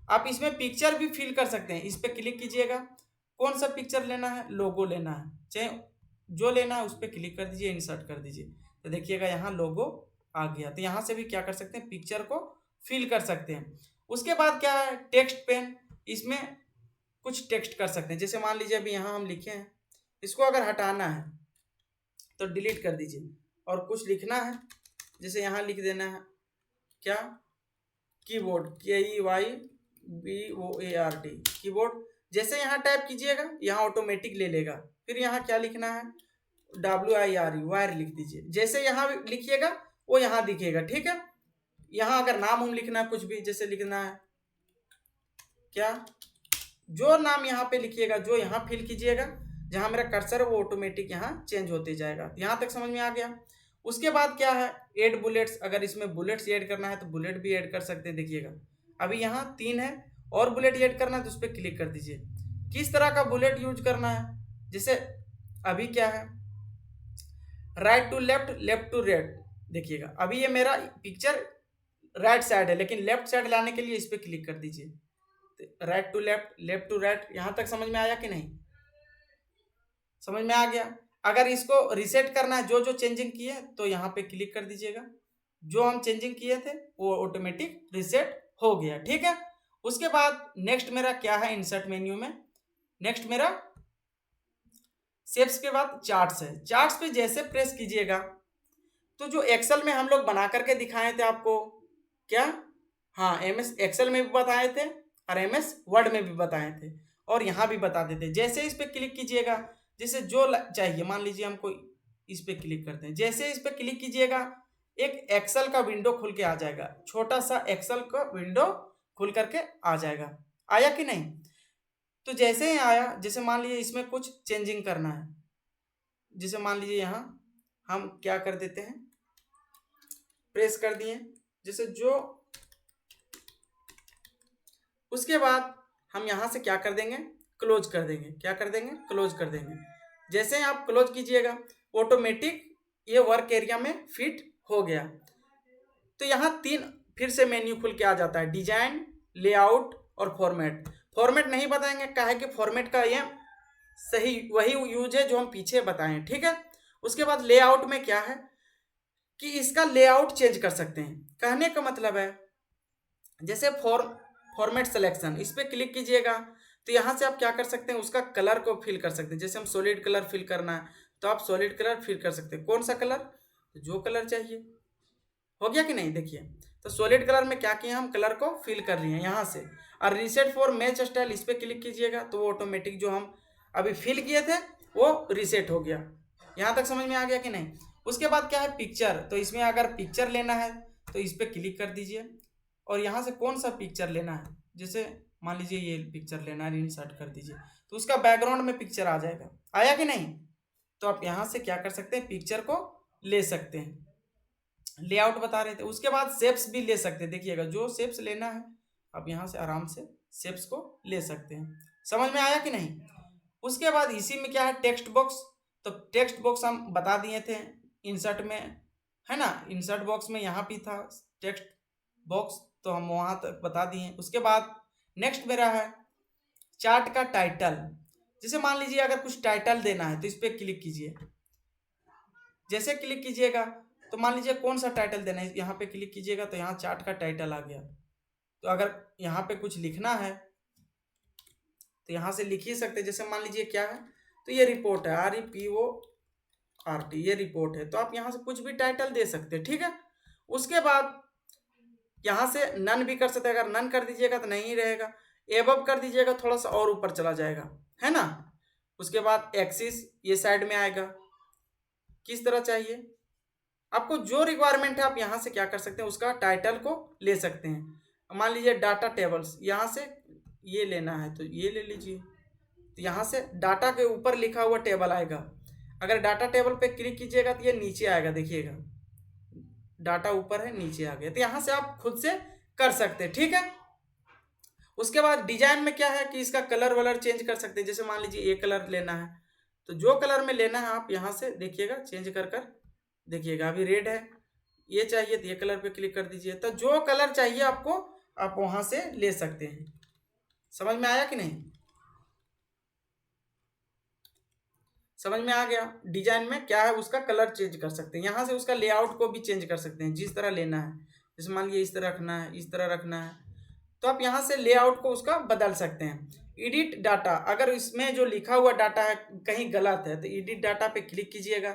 आप इसमें पिक्चर भी फिल कर सकते हैं। इस पर क्लिक कीजिएगा, कौन सा पिक्चर लेना है, लोगो लेना है, चाहे जो लेना है उस पर क्लिक कर दीजिए, इंसर्ट कर दीजिए, तो देखिएगा यहाँ लोगो आ गया। तो यहाँ से भी क्या कर सकते हैं, पिक्चर को फिल कर सकते हैं। उसके बाद क्या है, टेक्स्ट पेन, इसमें कुछ टेक्स्ट कर सकते हैं। जैसे मान लीजिए अभी यहाँ हम लिखे हैं, इसको अगर हटाना है तो डिलीट कर दीजिए और कुछ लिखना है। जैसे यहाँ लिख देना है क्या, कीबोर्ड, KEYBOARD, कीबोर्ड। जैसे यहाँ टाइप कीजिएगा यहाँ ऑटोमेटिक ले लेगा। फिर यहाँ क्या लिखना है, WIRE, वायर लिख दीजिए। जैसे यहाँ लिखिएगा वो यहाँ दिखेगा। ठीक है, यहाँ अगर नाम लिखना है कुछ भी, जैसे लिखना है क्या, जो नाम यहाँ पे लिखिएगा, जो यहाँ फिल कीजिएगा जहाँ मेरा कर्सर है वो ऑटोमेटिक यहाँ चेंज होते जाएगा। यहाँ तक समझ में आ गया। उसके बाद क्या है, ऐड बुलेट्स, अगर इसमें बुलेट्स ऐड करना है तो बुलेट भी ऐड कर सकते हैं। देखिएगा अभी यहाँ 3 है और बुलेट ऐड करना है तो उस पर क्लिक कर दीजिए। किस तरह का बुलेट यूज करना है, जैसे अभी क्या है, right to left, left to right. देखिएगा अभी ये मेरा पिक्चर राइट साइड है लेकिन लेफ्ट साइड लाने के लिए इस पर क्लिक कर दीजिए। Right to left, left to right. यहाँ तक समझ में आया कि नहीं, समझ में आ गया। अगर इसको रिसेट करना है, जो जो चेंजिंग किए तो यहाँ पे क्लिक कर दीजिएगा। जो हम चेंजिंग किए थे वो ऑटोमेटिक रिसेट हो गया। ठीक है, उसके बाद नेक्स्ट मेरा क्या है, इंसर्ट मेन्यू में नेक्स्ट मेरा शेप्स के बाद चार्ट्स है। चार्ट्स पे जैसे प्रेस कीजिएगा तो जो एक्सेल में हम लोग बना करके दिखाए थे आपको, क्या, हाँ, MS एक्सेल में भी बताए थे और MS वर्ड में भी बताए थे और यहाँ भी बता देते। जैसे इस पर क्लिक कीजिएगा, जैसे जो चाहिए, मान लीजिए हमको इस पर क्लिक करते हैं। जैसे इस पर क्लिक कीजिएगा एक एक्सेल का विंडो खुल के आ जाएगा, छोटा सा एक्सेल का विंडो खुल करके आ जाएगा। आया कि नहीं। तो जैसे ही आया, जैसे मान लीजिए इसमें कुछ चेंजिंग करना है, जैसे मान लीजिए यहाँ हम क्या कर देते हैं, प्रेस कर दिए, जैसे जो, उसके बाद हम यहाँ से क्या कर देंगे, क्लोज कर देंगे। क्या कर देंगे, क्लोज कर देंगे। जैसे ही आप क्लोज कीजिएगा ऑटोमेटिक ये वर्क एरिया में फिट हो गया। तो यहाँ 3 फिर से मेन्यू खुल के आ जाता है, डिजाइन, लेआउट और फॉर्मेट। फॉर्मेट नहीं बताएंगे, काहे कि फॉर्मेट का ये सही वही यूज है जो हम पीछे बताएं। ठीक है, उसके बाद लेआउट में क्या है कि इसका लेआउट चेंज कर सकते हैं। कहने का मतलब है जैसे फॉर्मेट सिलेक्शन, इस पर क्लिक कीजिएगा तो यहाँ से आप क्या कर सकते हैं, उसका कलर को फिल कर सकते हैं। जैसे हम सॉलिड कलर फिल करना है तो आप सॉलिड कलर फिल कर सकते हैं। कौन सा कलर, जो कलर चाहिए। हो गया कि नहीं। देखिए तो सॉलिड कलर में क्या किया, हम कलर को फिल कर लिए हैं यहाँ से। और रीसेट फॉर मैच स्टाइल, इस पर क्लिक कीजिएगा तो वो ऑटोमेटिक जो हम अभी फिल किए थे वो रीसेट हो गया। यहाँ तक समझ में आ गया कि नहीं। उसके बाद क्या है, पिक्चर। तो इसमें अगर पिक्चर लेना है तो इस पर क्लिक कर दीजिए और यहाँ से कौन सा पिक्चर लेना है, जैसे मान लीजिए ये पिक्चर लेना है, इंसर्ट कर दीजिए तो उसका बैकग्राउंड में पिक्चर आ जाएगा। आया कि नहीं। तो आप यहाँ से क्या कर सकते हैं, पिक्चर को ले सकते हैं। लेआउट बता रहे थे। उसके बाद शेप्स भी ले सकते हैं। देखिएगा जो शेप्स लेना है आप यहाँ से आराम से शेप्स को ले सकते हैं। समझ में आया कि नहीं। उसके बाद इसी में क्या है, टेक्स्ट बॉक्स। तो टेक्स्ट बॉक्स हम बता दिए थे इंसर्ट में, है ना। इंसर्ट बॉक्स में यहाँ भी था टेक्स्ट बॉक्स, तो हम वहाँ तक बता दिए। उसके बाद नेक्स्ट मेरा है चार्ट का टाइटल। जैसे मान लीजिए अगर कुछ टाइटल देना है तो इस पर क्लिक कीजिए। जैसे क्लिक कीजिएगा तो मान लीजिए कौन सा टाइटल देना है, यहाँ पे क्लिक कीजिएगा तो यहाँ चार्ट का टाइटल आ गया। तो अगर यहाँ पे कुछ लिखना है तो यहाँ से लिख ही सकते हैं। जैसे मान लीजिए क्या है, तो ये रिपोर्ट है, REPORT, ये रिपोर्ट है। तो आप यहाँ से कुछ भी टाइटल दे सकते हैं, ठीक है। उसके बाद यहाँ से नन भी कर सकते हैं। अगर नन कर दीजिएगा तो नहीं रहेगा, एबव कर दीजिएगा थोड़ा सा और ऊपर चला जाएगा, है ना। उसके बाद एक्सिस ये साइड में आएगा। किस तरह चाहिए आपको, जो रिक्वायरमेंट है आप यहाँ से क्या कर सकते हैं, उसका टाइटल को ले सकते हैं। मान लीजिए डाटा टेबल्स, यहाँ से ये लेना है तो ये ले लीजिए। तो यहाँ से डाटा के ऊपर लिखा हुआ टेबल आएगा। अगर डाटा टेबल पे क्लिक कीजिएगा तो ये नीचे आएगा, देखिएगा डाटा ऊपर है नीचे आ गया। तो यहाँ से आप खुद से कर सकते हैं, ठीक है। उसके बाद डिजाइन में क्या है कि इसका कलर वलर चेंज कर सकते हैं। जैसे मान लीजिए ये कलर लेना है तो जो कलर में लेना है आप यहाँ से देखिएगा चेंज कर कर देखिएगा। अभी रेड है, ये चाहिए तो ये कलर पे क्लिक कर दीजिए। तो जो कलर चाहिए आपको आप वहाँ से ले सकते हैं। समझ में आया कि नहीं, समझ में आ गया। डिजाइन में क्या है उसका कलर चेंज कर सकते हैं। यहाँ से उसका लेआउट को भी चेंज कर सकते हैं जिस तरह लेना है। जैसे मान लीजिए इस तरह रखना है, इस तरह रखना है, तो आप यहाँ से लेआउट को उसका बदल सकते हैं। एडिट डाटा, अगर इसमें जो लिखा हुआ डाटा है कहीं गलत है तो एडिट डाटा पे क्लिक कीजिएगा।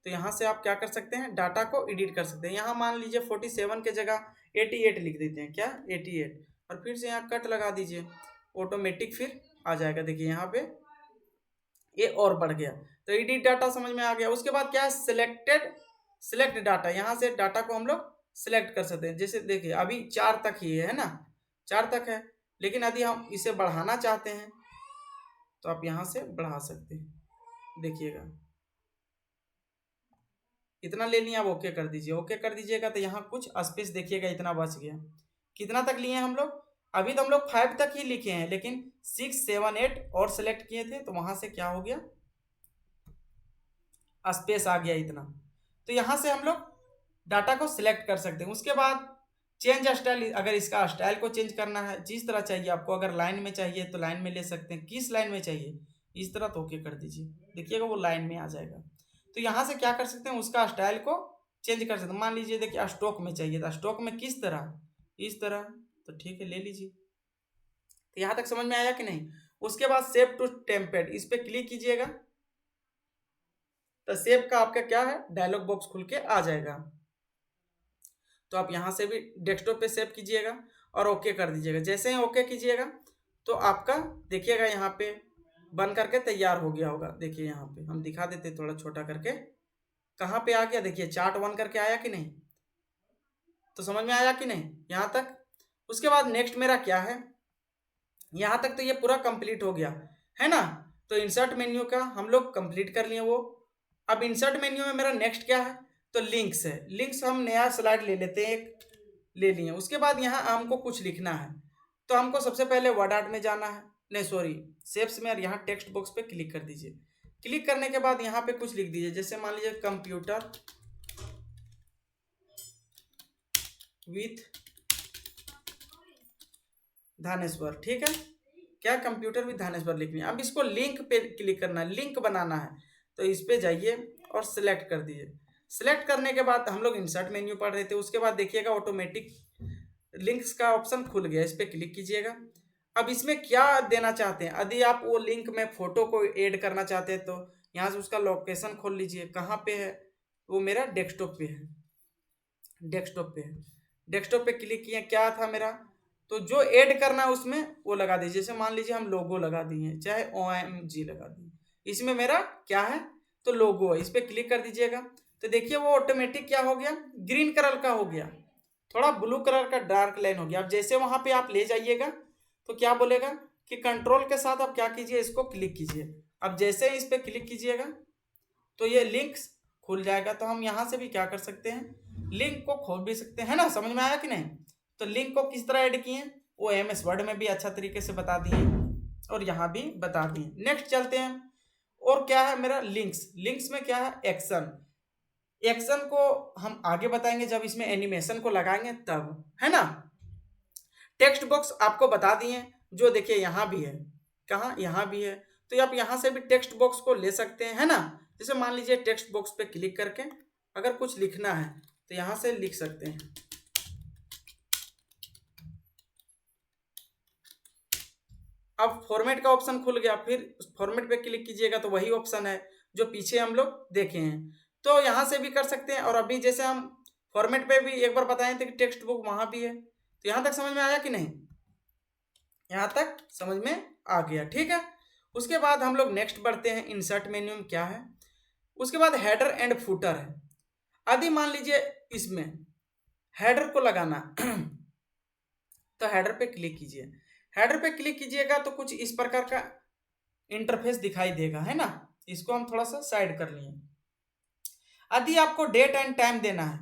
तो यहाँ से आप क्या कर सकते हैं, डाटा को एडिट कर सकते हैं। यहाँ मान लीजिए 47 के जगह 88 लिख देते हैं, क्या 88, और फिर से यहाँ कट लगा दीजिए, ऑटोमेटिक फिर आ जाएगा। देखिए यहाँ पे ये और बढ़ गया। तो एडिट डाटा समझ में आ गया। उसके बाद क्या है, सिलेक्ट डाटा, यहाँ से डाटा को हम लोग सिलेक्ट कर सकते हैं। जैसे देखिए अभी 4 तक ही है ना, 4 तक है, लेकिन यदि हम इसे बढ़ाना चाहते हैं तो आप यहाँ से बढ़ा सकते हैं। देखिएगा इतना ले लिया, आप ओके कर दीजिए। ओके कर दीजिएगा तो यहाँ कुछ स्पेस देखिएगा इतना बच गया। कितना तक लिए हैं हम लोग, अभी तो हम लोग 5 तक ही लिखे हैं, लेकिन 6, 7, 8 और सेलेक्ट किए थे तो वहां से क्या हो गया, स्पेस आ गया इतना। तो यहाँ से हम लोग डाटा को सिलेक्ट कर सकते हैं। उसके बाद चेंज स्टाइल, अगर इसका स्टाइल को चेंज करना है जिस तरह चाहिए आपको, अगर लाइन में चाहिए तो लाइन में ले सकते हैं, किस लाइन में चाहिए इस तरह तो ओके कर दीजिए, देखिएगा वो लाइन में आ जाएगा। तो यहाँ से क्या कर सकते हैं, उसका स्टाइल को चेंज कर सकते हैं। मान लीजिए देखिए स्टॉक में चाहिए था, स्टॉक में किस तरह, इस तरह, तो ठीक है ले लीजिए। तो यहाँ तक समझ में आया कि नहीं। उसके बाद सेव टू टेम्पलेट, इस पर क्लिक कीजिएगा तो सेव का आपका क्या है, डायलॉग बॉक्स खुल के आ जाएगा। तो आप यहाँ से भी डेस्कटॉप पे सेव कीजिएगा और ओके कर दीजिएगा। जैसे ही ओके कीजिएगा तो आपका देखिएगा यहाँ पे बन करके तैयार हो गया होगा। देखिए यहाँ पे हम दिखा देते थोड़ा छोटा करके, कहाँ पे आ गया, देखिए चार्ट 1 करके आया कि नहीं। तो समझ में आया कि नहीं यहाँ तक। उसके बाद नेक्स्ट मेरा क्या है, यहाँ तक तो ये पूरा कंप्लीट हो गया है ना। तो इंसर्ट मेन्यू का हम लोग कंप्लीट कर लिए वो। अब इंसर्ट मेन्यू में मेरा नेक्स्ट क्या है, तो लिंक्स है। लिंक्स हम नया स्लाइड ले लेते हैं, एक ले लिए। उसके बाद यहाँ हमको कुछ लिखना है, तो हमको सबसे पहले वर्ड आर्ट में जाना है, नहीं सॉरी शेप्स में, और यहाँ टेक्स्ट बॉक्स पे क्लिक कर दीजिए। क्लिक करने के बाद यहाँ पे कुछ लिख दीजिए। जैसे मान लीजिए कंप्यूटर विथ धानेश्वर, ठीक है, क्या कंप्यूटर विद धानेश्वर लिखनी है। अब इसको लिंक पे क्लिक करना है, लिंक बनाना है, तो इस पे जाइए और सिलेक्ट कर दीजिए। सिलेक्ट करने के बाद हम लोग इंसर्ट मेन्यू पढ़ रहे थे, उसके बाद देखिएगा ऑटोमेटिक लिंक्स का ऑप्शन खुल गया, इस पर क्लिक कीजिएगा। अब इसमें क्या देना चाहते हैं, यदि आप वो लिंक में फोटो को ऐड करना चाहते हैं तो यहाँ से उसका लोकेशन खोल लीजिए, कहाँ पे है, वो मेरा डेस्कटॉप पे है, डेस्कटॉप पे है। डेस्कटॉप पे क्लिक किए, क्या था मेरा, तो जो ऐड करना है उसमें वो लगा दीजिए। जैसे मान लीजिए हम लोगो लगा दिए, चाहे OMG लगा दिए, इसमें मेरा क्या है, तो लोगो है, इस पर क्लिक कर दीजिएगा। तो देखिए वो ऑटोमेटिक क्या हो गया, ग्रीन कलर का हो गया, थोड़ा ब्लू कलर का डार्क लाइन हो गया। अब जैसे वहां पे आप ले जाइएगा तो क्या बोलेगा कि कंट्रोल के साथ आप क्या कीजिए, इसको क्लिक कीजिए। अब जैसे ही इस पर क्लिक कीजिएगा तो ये लिंक्स खुल जाएगा। तो हम यहाँ से भी क्या कर सकते हैं, लिंक को खोल भी सकते हैं ना। समझ में आया कि नहीं। तो लिंक को किस तरह ऐड किए, वो MS वर्ड में भी अच्छा तरीके से बता दिए और यहाँ भी बता दिए। नेक्स्ट चलते हैं, और क्या है मेरा लिंक्स। लिंक्स में क्या है, एक्शन। एक्शन को हम आगे बताएंगे जब इसमें एनिमेशन को लगाएंगे तब, है ना। टेक्स्ट बॉक्स आपको बता दिए, जो देखिए यहाँ भी है, कहाँ, यहाँ भी है। तो आप यहाँ से भी टेक्स्ट बॉक्स को ले सकते हैं, है ना। जैसे मान लीजिए टेक्स्ट बॉक्स पे क्लिक करके अगर कुछ लिखना है तो यहाँ से लिख सकते हैं। अब फॉर्मेट का ऑप्शन खुल गया, फिर फॉर्मेट पे क्लिक कीजिएगा तो वही ऑप्शन है जो पीछे हम लोग देखे हैं। तो यहाँ से भी कर सकते हैं। और अभी जैसे हम फॉर्मेट पे भी एक बार बताए थे कि टेक्स्ट बुक वहाँ भी है। तो यहाँ तक समझ में आया कि नहीं? यहाँ तक समझ में आ गया, ठीक है। उसके बाद हम लोग नेक्स्ट बढ़ते हैं, इंसर्ट मेन्यू में क्या है। उसके बाद हेडर एंड फुटर है। यदि मान लीजिए इसमें हेडर को लगाना तो हेडर पे क्लिक कीजिए। हेडर पे क्लिक कीजिएगा तो कुछ इस प्रकार का इंटरफेस दिखाई देगा, है ना। इसको हम थोड़ा सा साइड कर लिए। यदि आपको डेट एंड टाइम देना है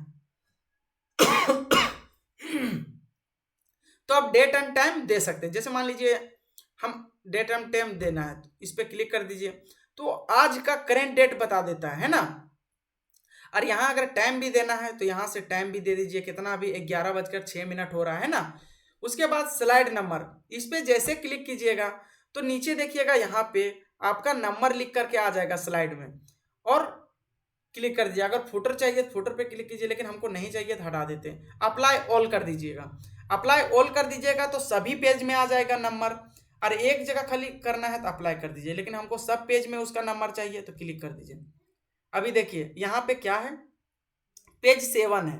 तो आप डेट एंड टाइम दे सकते हैं। जैसे मान लीजिए हम डेट एंड टाइम देना है, इस पर क्लिक कर दीजिए तो आज का करेंट डेट बता देता है ना। और यहाँ अगर टाइम भी देना है तो यहाँ से टाइम भी दे दीजिए, कितना अभी 11:06 हो रहा है ना। उसके बाद स्लाइड नंबर, इस पर जैसे क्लिक कीजिएगा तो नीचे देखिएगा यहाँ पे आपका नंबर लिख करके आ जाएगा स्लाइड में, और क्लिक कर दीजिए। अगर फुटर चाहिए तो फुटर पे क्लिक कीजिए, लेकिन हमको नहीं चाहिए तो हटा देते हैं। अप्लाई ऑल कर दीजिएगा। अप्लाई ऑल कर दीजिएगा तो सभी पेज में आ जाएगा नंबर, और एक जगह खाली करना है तो अप्लाई कर दीजिए, लेकिन हमको सब पेज में उसका नंबर चाहिए तो क्लिक कर दीजिए। अभी देखिए यहाँ पे क्या है, पेज 7 है,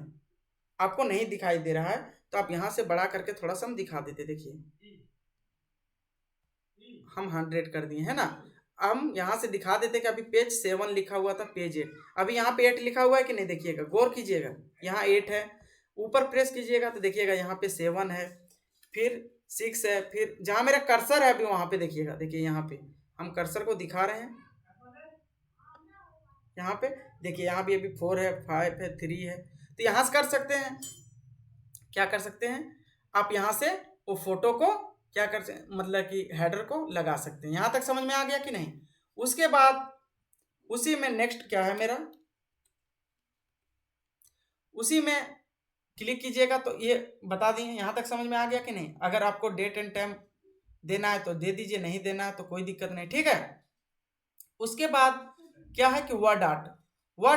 आपको नहीं दिखाई दे रहा है तो आप यहाँ से बड़ा करके थोड़ा सा हम दिखा देते। देखिए हम 100 कर दिए, है ना। हम यहाँ से दिखा देते कि अभी पेज 7 लिखा हुआ था, पेज 8, अभी यहाँ पे 8 लिखा हुआ है कि नहीं, देखिएगा, गौर कीजिएगा, यहाँ 8 है। ऊपर प्रेस कीजिएगा तो देखिएगा यहाँ पे 7 है, फिर 6 है, फिर जहाँ मेरा कर्सर है अभी वहाँ पे देखिएगा, देखिए यहाँ पे हम कर्सर को दिखा रहे हैं, यहाँ पे देखिए, यहाँ भी अभी 4 है, 5 है, 3 है। तो यहाँ से कर सकते हैं, क्या कर सकते हैं आप, यहाँ से वो फोटो को क्या कर सकते, मतलब कि हेडर को लगा सकते हैं। यहाँ तक समझ में आ गया कि नहीं? उसके बाद उसी में नेक्स्ट क्या है मेरा, उसी में क्लिक कीजिएगा तो ये बता दिए। यहाँ तक समझ में आ गया कि नहीं? अगर आपको डेट एंड टाइम देना है तो दे दीजिए, नहीं देना है तो कोई दिक्कत नहीं, ठीक है। उसके बाद क्या है कि वर्ड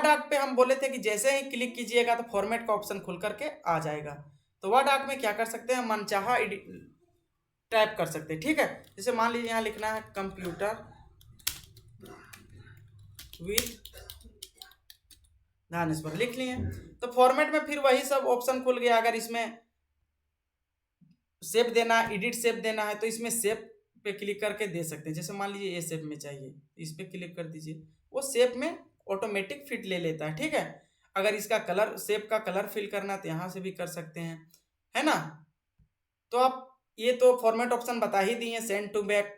आर्ट पे हम बोले थे कि जैसे ही क्लिक कीजिएगा तो फॉर्मेट का ऑप्शन खुल करके आ जाएगा। तो वर्ड आर्ट में क्या कर सकते हैं, मनचाहा टाइप कर सकते हैं, ठीक है। जैसे मान लीजिए यहाँ लिखना है कंप्यूटर विद धानेश्वर, लिख लिए। तो फॉर्मेट में फिर वही सब ऑप्शन खुल गया। अगर इसमें शेप देना, एडिट शेप देना है तो इसमें शेप पे क्लिक करके दे सकते हैं। जैसे मान लीजिए ये शेप में चाहिए, इस पे क्लिक कर दीजिए, वो शेप में ऑटोमेटिक फिट ले लेता है, ठीक है। अगर इसका कलर, शेप का कलर फिल करना तो यहाँ से भी कर सकते हैं, है ना। तो आप ये तो फॉर्मेट ऑप्शन बता ही दिए। Send to back,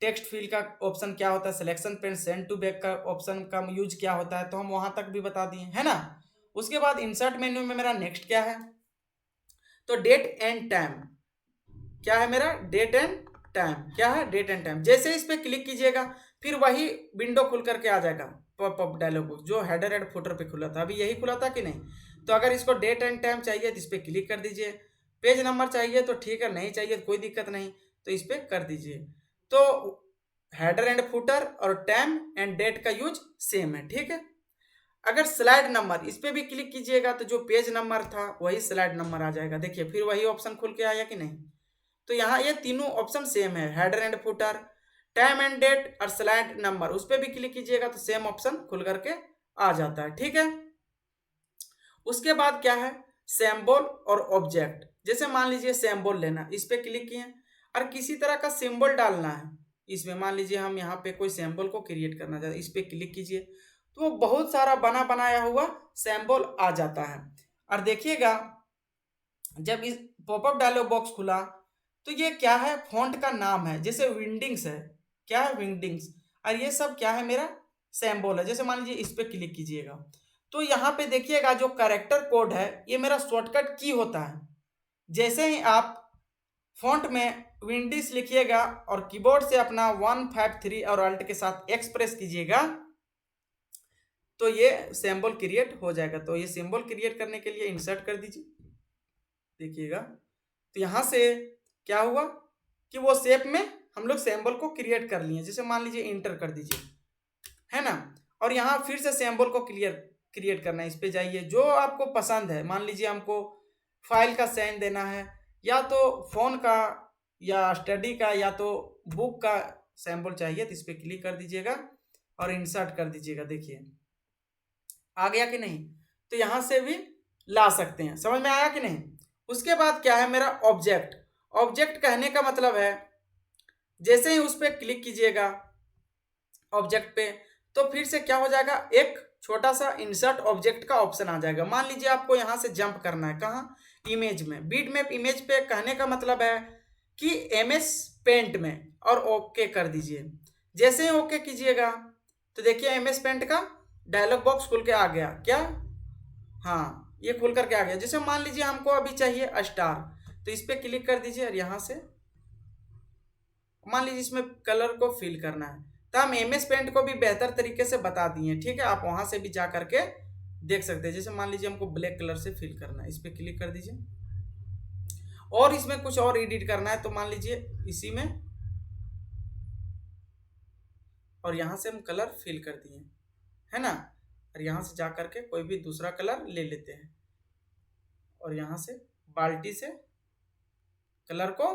text field का ऑप्शन क्या होता है, selection pane, send to back का ऑप्शन का यूज क्या होता है, तो हम वहां तक भी बता दिए, है ना। उसके बाद इंसर्ट मेन्यू में मेरा नेक्स्ट क्या है, तो डेट एंड टाइम, क्या है मेरा, डेट एंड टाइम, क्या है, डेट एंड टाइम। जैसे इस पे क्लिक कीजिएगा फिर वही विंडो खुल करके आ जाएगा, पॉपअप डायलॉग बॉक्स जो हेडर एंड फुटर पे खुला था, अभी यही खुला था कि नहीं। तो अगर इसको डेट एंड टाइम चाहिए तो इस पर क्लिक कर दीजिए। पेज नंबर चाहिए तो ठीक है, नहीं चाहिए तो कोई दिक्कत नहीं, तो इस पर कर दीजिए। तो हेडर एंड फुटर और टाइम एंड डेट का यूज सेम है, ठीक है। अगर स्लाइड नंबर, इस पर भी क्लिक कीजिएगा तो जो पेज नंबर था वही स्लाइड नंबर आ जाएगा। देखिए फिर वही ऑप्शन खुल के आया कि नहीं। तो यहाँ ये तीनों ऑप्शन सेम है, header and footer, time and date और स्लाइड नंबर। उस पर भी क्लिक कीजिएगा तो सेम ऑप्शन खुल करके आ जाता है, ठीक है। उसके बाद क्या है, सिंबल और ऑब्जेक्ट। जैसे मान लीजिए सिंबल लेना, इस पर क्लिक किए और किसी तरह का सिंबल डालना है इसमें। मान लीजिए हम यहाँ पे कोई सिंबल को क्रिएट करना चाहते हैं, इस पर क्लिक कीजिए तो वो बहुत सारा बना बनाया हुआ सिंबल आ जाता है। और देखिएगा जब इस पॉपअप डायलॉग बॉक्स खुला तो ये क्या है, फॉन्ट का नाम है, जैसे विंडिंग्स है, क्या है, विंडिंग्स। और ये सब क्या है, मेरा सिंबल है। जैसे मान लीजिए इस पर क्लिक कीजिएगा तो यहाँ पे देखिएगा जो कैरेक्टर कोड है ये मेरा शॉर्टकट की होता है। जैसे ही आप फॉन्ट में विंडीज लिखिएगा और कीबोर्ड से अपना 153 और अल्ट के साथ एक्स प्रेस कीजिएगा तो ये सिंबल क्रिएट हो जाएगा। तो ये सिंबल क्रिएट करने के लिए इंसर्ट कर दीजिए, देखिएगा। तो यहाँ से क्या हुआ कि वो शेप में हम लोग सिंबल को क्रिएट कर लिए। जैसे मान लीजिए इंटर कर दीजिए, है ना। और यहाँ फिर से सिंबल को क्रिएट करना है। इस पे जाइए, जो आपको पसंद है, मान लीजिए हमको फाइल का साइन देना है, या तो फोन का, या स्टडी का, या तो बुक का सिंबल चाहिए, तो इस पे क्लिक कर दीजिएगा और इंसर्ट कर दीजिएगा। देखिए आ गया कि नहीं। तो यहाँ से भी ला सकते हैं, समझ में आया कि नहीं। उसके बाद क्या है मेरा ऑब्जेक्ट। ऑब्जेक्ट कहने का मतलब है जैसे ही उस पर क्लिक कीजिएगा ऑब्जेक्ट पे, तो फिर से क्या हो जाएगा, एक छोटा सा इंसर्ट ऑब्जेक्ट का ऑप्शन आ जाएगा। मान लीजिए आपको यहाँ से जंप करना है, कहाँ, इमेज में, बिटमैप इमेज पे। कहने का मतलब है कि एमएस पेंट में, और ओके कर दीजिए। जैसे ही ओके कीजिएगा तो देखिए एमएस पेंट का डायलॉग बॉक्स खुल के आ गया। क्या, हाँ, ये खुल करके आ गया। जैसे मान लीजिए हमको अभी चाहिए स्टार, तो इस पे क्लिक कर दीजिए और यहाँ से मान लीजिए इसमें कलर को फिल करना है। तो हम एमएस पेंट को भी बेहतर तरीके से बता दिए, ठीक है। आप वहां से भी जा करके देख सकते हैं। जैसे मान लीजिए हमको ब्लैक कलर से फिल करना है, इस पे क्लिक कर दीजिए। और इसमें कुछ और एडिट करना है तो मान लीजिए इसी में, और यहाँ से हम कलर फिल कर दिए, है ना। और यहाँ से जा करके कोई भी दूसरा कलर ले लेते हैं, और यहाँ से बाल्टी से कलर को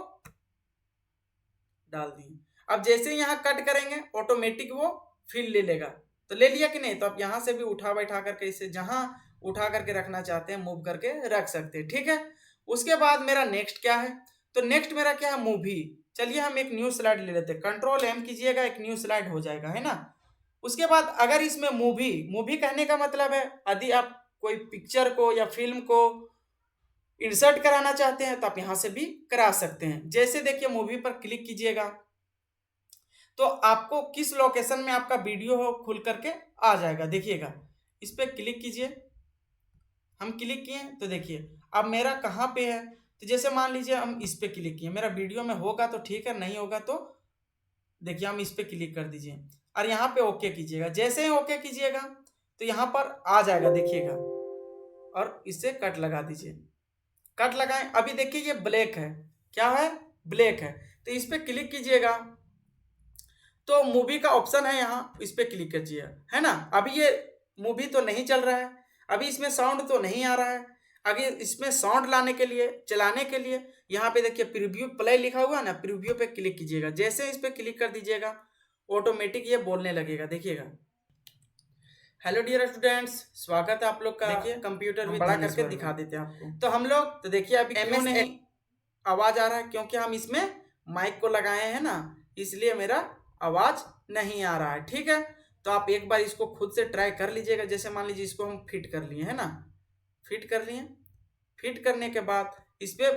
डाल दिए। अब जैसे यहाँ कट करेंगे ऑटोमेटिक वो फिल ले लेगा। तो ले लिया कि नहीं। तो आप यहाँ से भी उठा बैठा करके इसे जहाँ उठा करके रखना चाहते हैं मूव करके रख सकते हैं, ठीक है। उसके बाद मेरा नेक्स्ट क्या है, तो नेक्स्ट मेरा क्या है, मूवी। चलिए हम एक न्यू स्लाइड ले लेते हैं, कंट्रोल एम कीजिएगा, एक न्यू स्लाइड हो जाएगा, है ना। उसके बाद अगर इसमें मूवी कहने का मतलब है यदि आप कोई पिक्चर को या फिल्म को इंसर्ट कराना चाहते हैं तो आप यहाँ से भी करा सकते हैं। जैसे देखिए मूवी पर क्लिक कीजिएगा तो आपको किस लोकेशन में आपका वीडियो हो खुल करके आ जाएगा, देखिएगा। इस पर क्लिक कीजिए, हम क्लिक किए तो देखिए अब मेरा कहाँ पे है। तो जैसे मान लीजिए हम इस पे क्लिक किए, मेरा वीडियो में होगा तो ठीक है, नहीं होगा तो देखिए हम इस पे क्लिक कर दीजिए और यहाँ पे ओके कीजिएगा। जैसे ही ओके कीजिएगा तो यहाँ पर आ जाएगा, देखिएगा। और इससे कट लगा दीजिए, कट लगाएं। अभी देखिए ये ब्लैक है, क्या है, ब्लैक है। तो इस पे क्लिक कीजिएगा तो मूवी का ऑप्शन है यहाँ, इस पे क्लिक कीजिए, है ना। अभी ये मूवी तो नहीं चल रहा है, अभी इसमें साउंड तो नहीं आ रहा है। अगर इसमें साउंड लाने के लिए, चलाने के लिए यहाँ पे देखिए प्रीव्यू प्ले लिखा हुआ है ना, प्रीव्यू पे क्लिक कीजिएगा। जैसे इस पे क्लिक कर दीजिएगा ऑटोमेटिक ये बोलने लगेगा, देखिएगा। हेलो डियर स्टूडेंट्स, स्वागत है आप लोग का। देखिए कंप्यूटर भी बड़ा करके दिखा देते हैं आपको। तो हम लोग तो देखिए अभी क्यों नहीं आवाज आ रहा है, क्योंकि हम इसमें माइक को लगाए हैं ना, इसलिए मेरा आवाज नहीं आ रहा है, ठीक है। तो आप एक बार इसको खुद से ट्राई कर लीजिएगा। जैसे मान लीजिए इसको हम फिट कर लिए, है ना, फिट कर लिए। फिट करने के बाद इस पे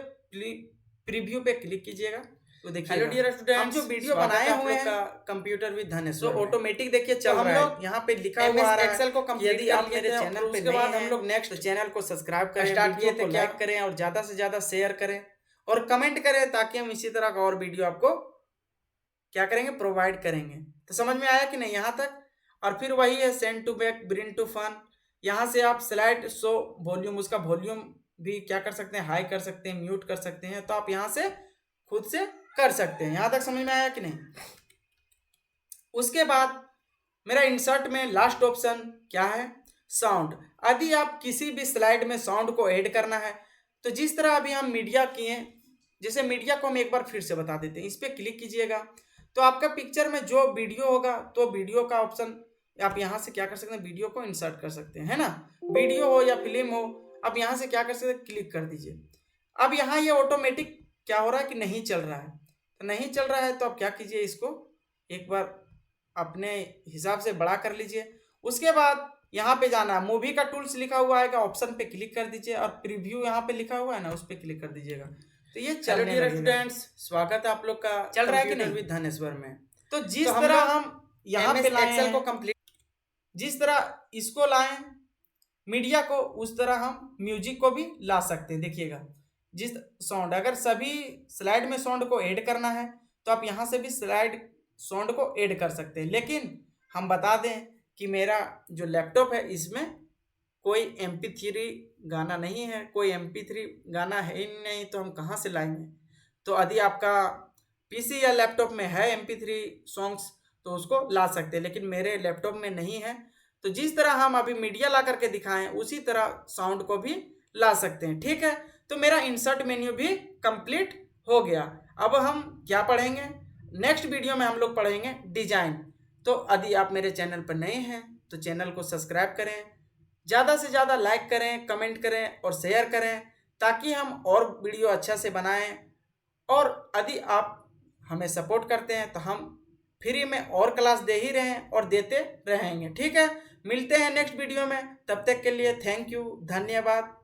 प्रीव्यू पे क्लिक कीजिएगा तो देखिए हेलो डियर स्टूडेंट्स, हम जो वीडियो बनाए हुए हैं कंप्यूटर विद धन तो ऑटोमेटिक देखिए चल रहा है। हम लोग यहाँ पे लिखा हुआ आ रहा है एक्सेल को कंप्लीट। यदि आप मेरे चैनल पे नए हैं हम लोग नेक्स्ट चैनल को सब्सक्राइब करें, स्टार्ट किए थे, लाइक करें और ज्यादा से ज्यादा शेयर करें और कमेंट करें, ताकि हम इसी तरह का और वीडियो आपको क्या करेंगे, प्रोवाइड करेंगे। तो समझ में आया कि नहीं यहाँ तक। और फिर वही है send to back, bring to front. यहाँ से आप स्लाइड शो वॉल्यूम, उसका वॉल्यूम भी क्या कर सकते हैं, हाई कर सकते हैं, म्यूट कर सकते हैं। तो आप यहाँ से खुद से कर सकते हैं। यहाँ तक समझ में आया कि नहीं। उसके बाद मेरा इंसर्ट में लास्ट ऑप्शन क्या है, साउंड। यदि आप किसी भी स्लाइड में साउंड को ऐड करना है तो जिस तरह अभी हम मीडिया किए, जैसे मीडिया को हम एक बार फिर से बता देते हैं। इस पर क्लिक कीजिएगा तो आपका पिक्चर में जो वीडियो होगा तो वीडियो का ऑप्शन आप यहाँ से क्या कर सकते हैं, वीडियो को इंसर्ट कर सकते हैं, है ना। वीडियो हो या फिल्म हो, आप यहाँ से क्या कर सकते हैं, क्लिक कर दीजिए। अब यहाँ ये ऑटोमेटिक क्या हो रहा है कि नहीं चल रहा है। तो नहीं चल रहा है तो आप क्या कीजिए, इसको एक बार अपने हिसाब से बड़ा कर लीजिए। उसके बाद यहाँ पे जाना है, मूवी का टूल्स लिखा हुआ आएगा, ऑप्शन पे क्लिक कर दीजिए और प्रीव्यू यहाँ पे लिखा हुआ है ना, उस पर क्लिक कर दीजिएगा। तो ये चलने लगेगा। स्टूडेंट्स, स्वागत है आप लोग का। चल रहा है कि नहीं धनेश्वर में। तो जिस तरह हम यहाँ पे एक्सेल को कंप्लीट, जिस तरह इसको लाएं मीडिया को, उस तरह हम म्यूजिक को भी ला सकते हैं। देखिएगा जिस साउंड, अगर सभी स्लाइड में साउंड को ऐड करना है तो आप यहाँ से भी स्लाइड साउंड को ऐड कर सकते हैं। लेकिन हम बता दें कि मेरा जो लैपटॉप है इसमें कोई MP3 गाना नहीं है, कोई MP3 गाना है ही नहीं, तो हम कहाँ से लाएंगे। तो यदि आपका PC या लैपटॉप में है MP3 सॉन्ग्स तो उसको ला सकते हैं, लेकिन मेरे लैपटॉप में नहीं है। तो जिस तरह हम अभी मीडिया ला करके दिखाएं उसी तरह साउंड को भी ला सकते हैं। ठीक है, तो मेरा इंसर्ट मेन्यू भी कंप्लीट हो गया। अब हम क्या पढ़ेंगे, नेक्स्ट वीडियो में हम लोग पढ़ेंगे डिजाइन। तो यदि आप मेरे चैनल पर नए हैं तो चैनल को सब्सक्राइब करें, ज़्यादा से ज़्यादा लाइक करें, कमेंट करें और शेयर करें, ताकि हम और वीडियो अच्छा से बनाएं। और यदि आप हमें सपोर्ट करते हैं तो हम फ्री में और क्लास दे ही रहे हैं और देते रहेंगे। ठीक है, मिलते हैं नेक्स्ट वीडियो में, तब तक के लिए थैंक यू, धन्यवाद।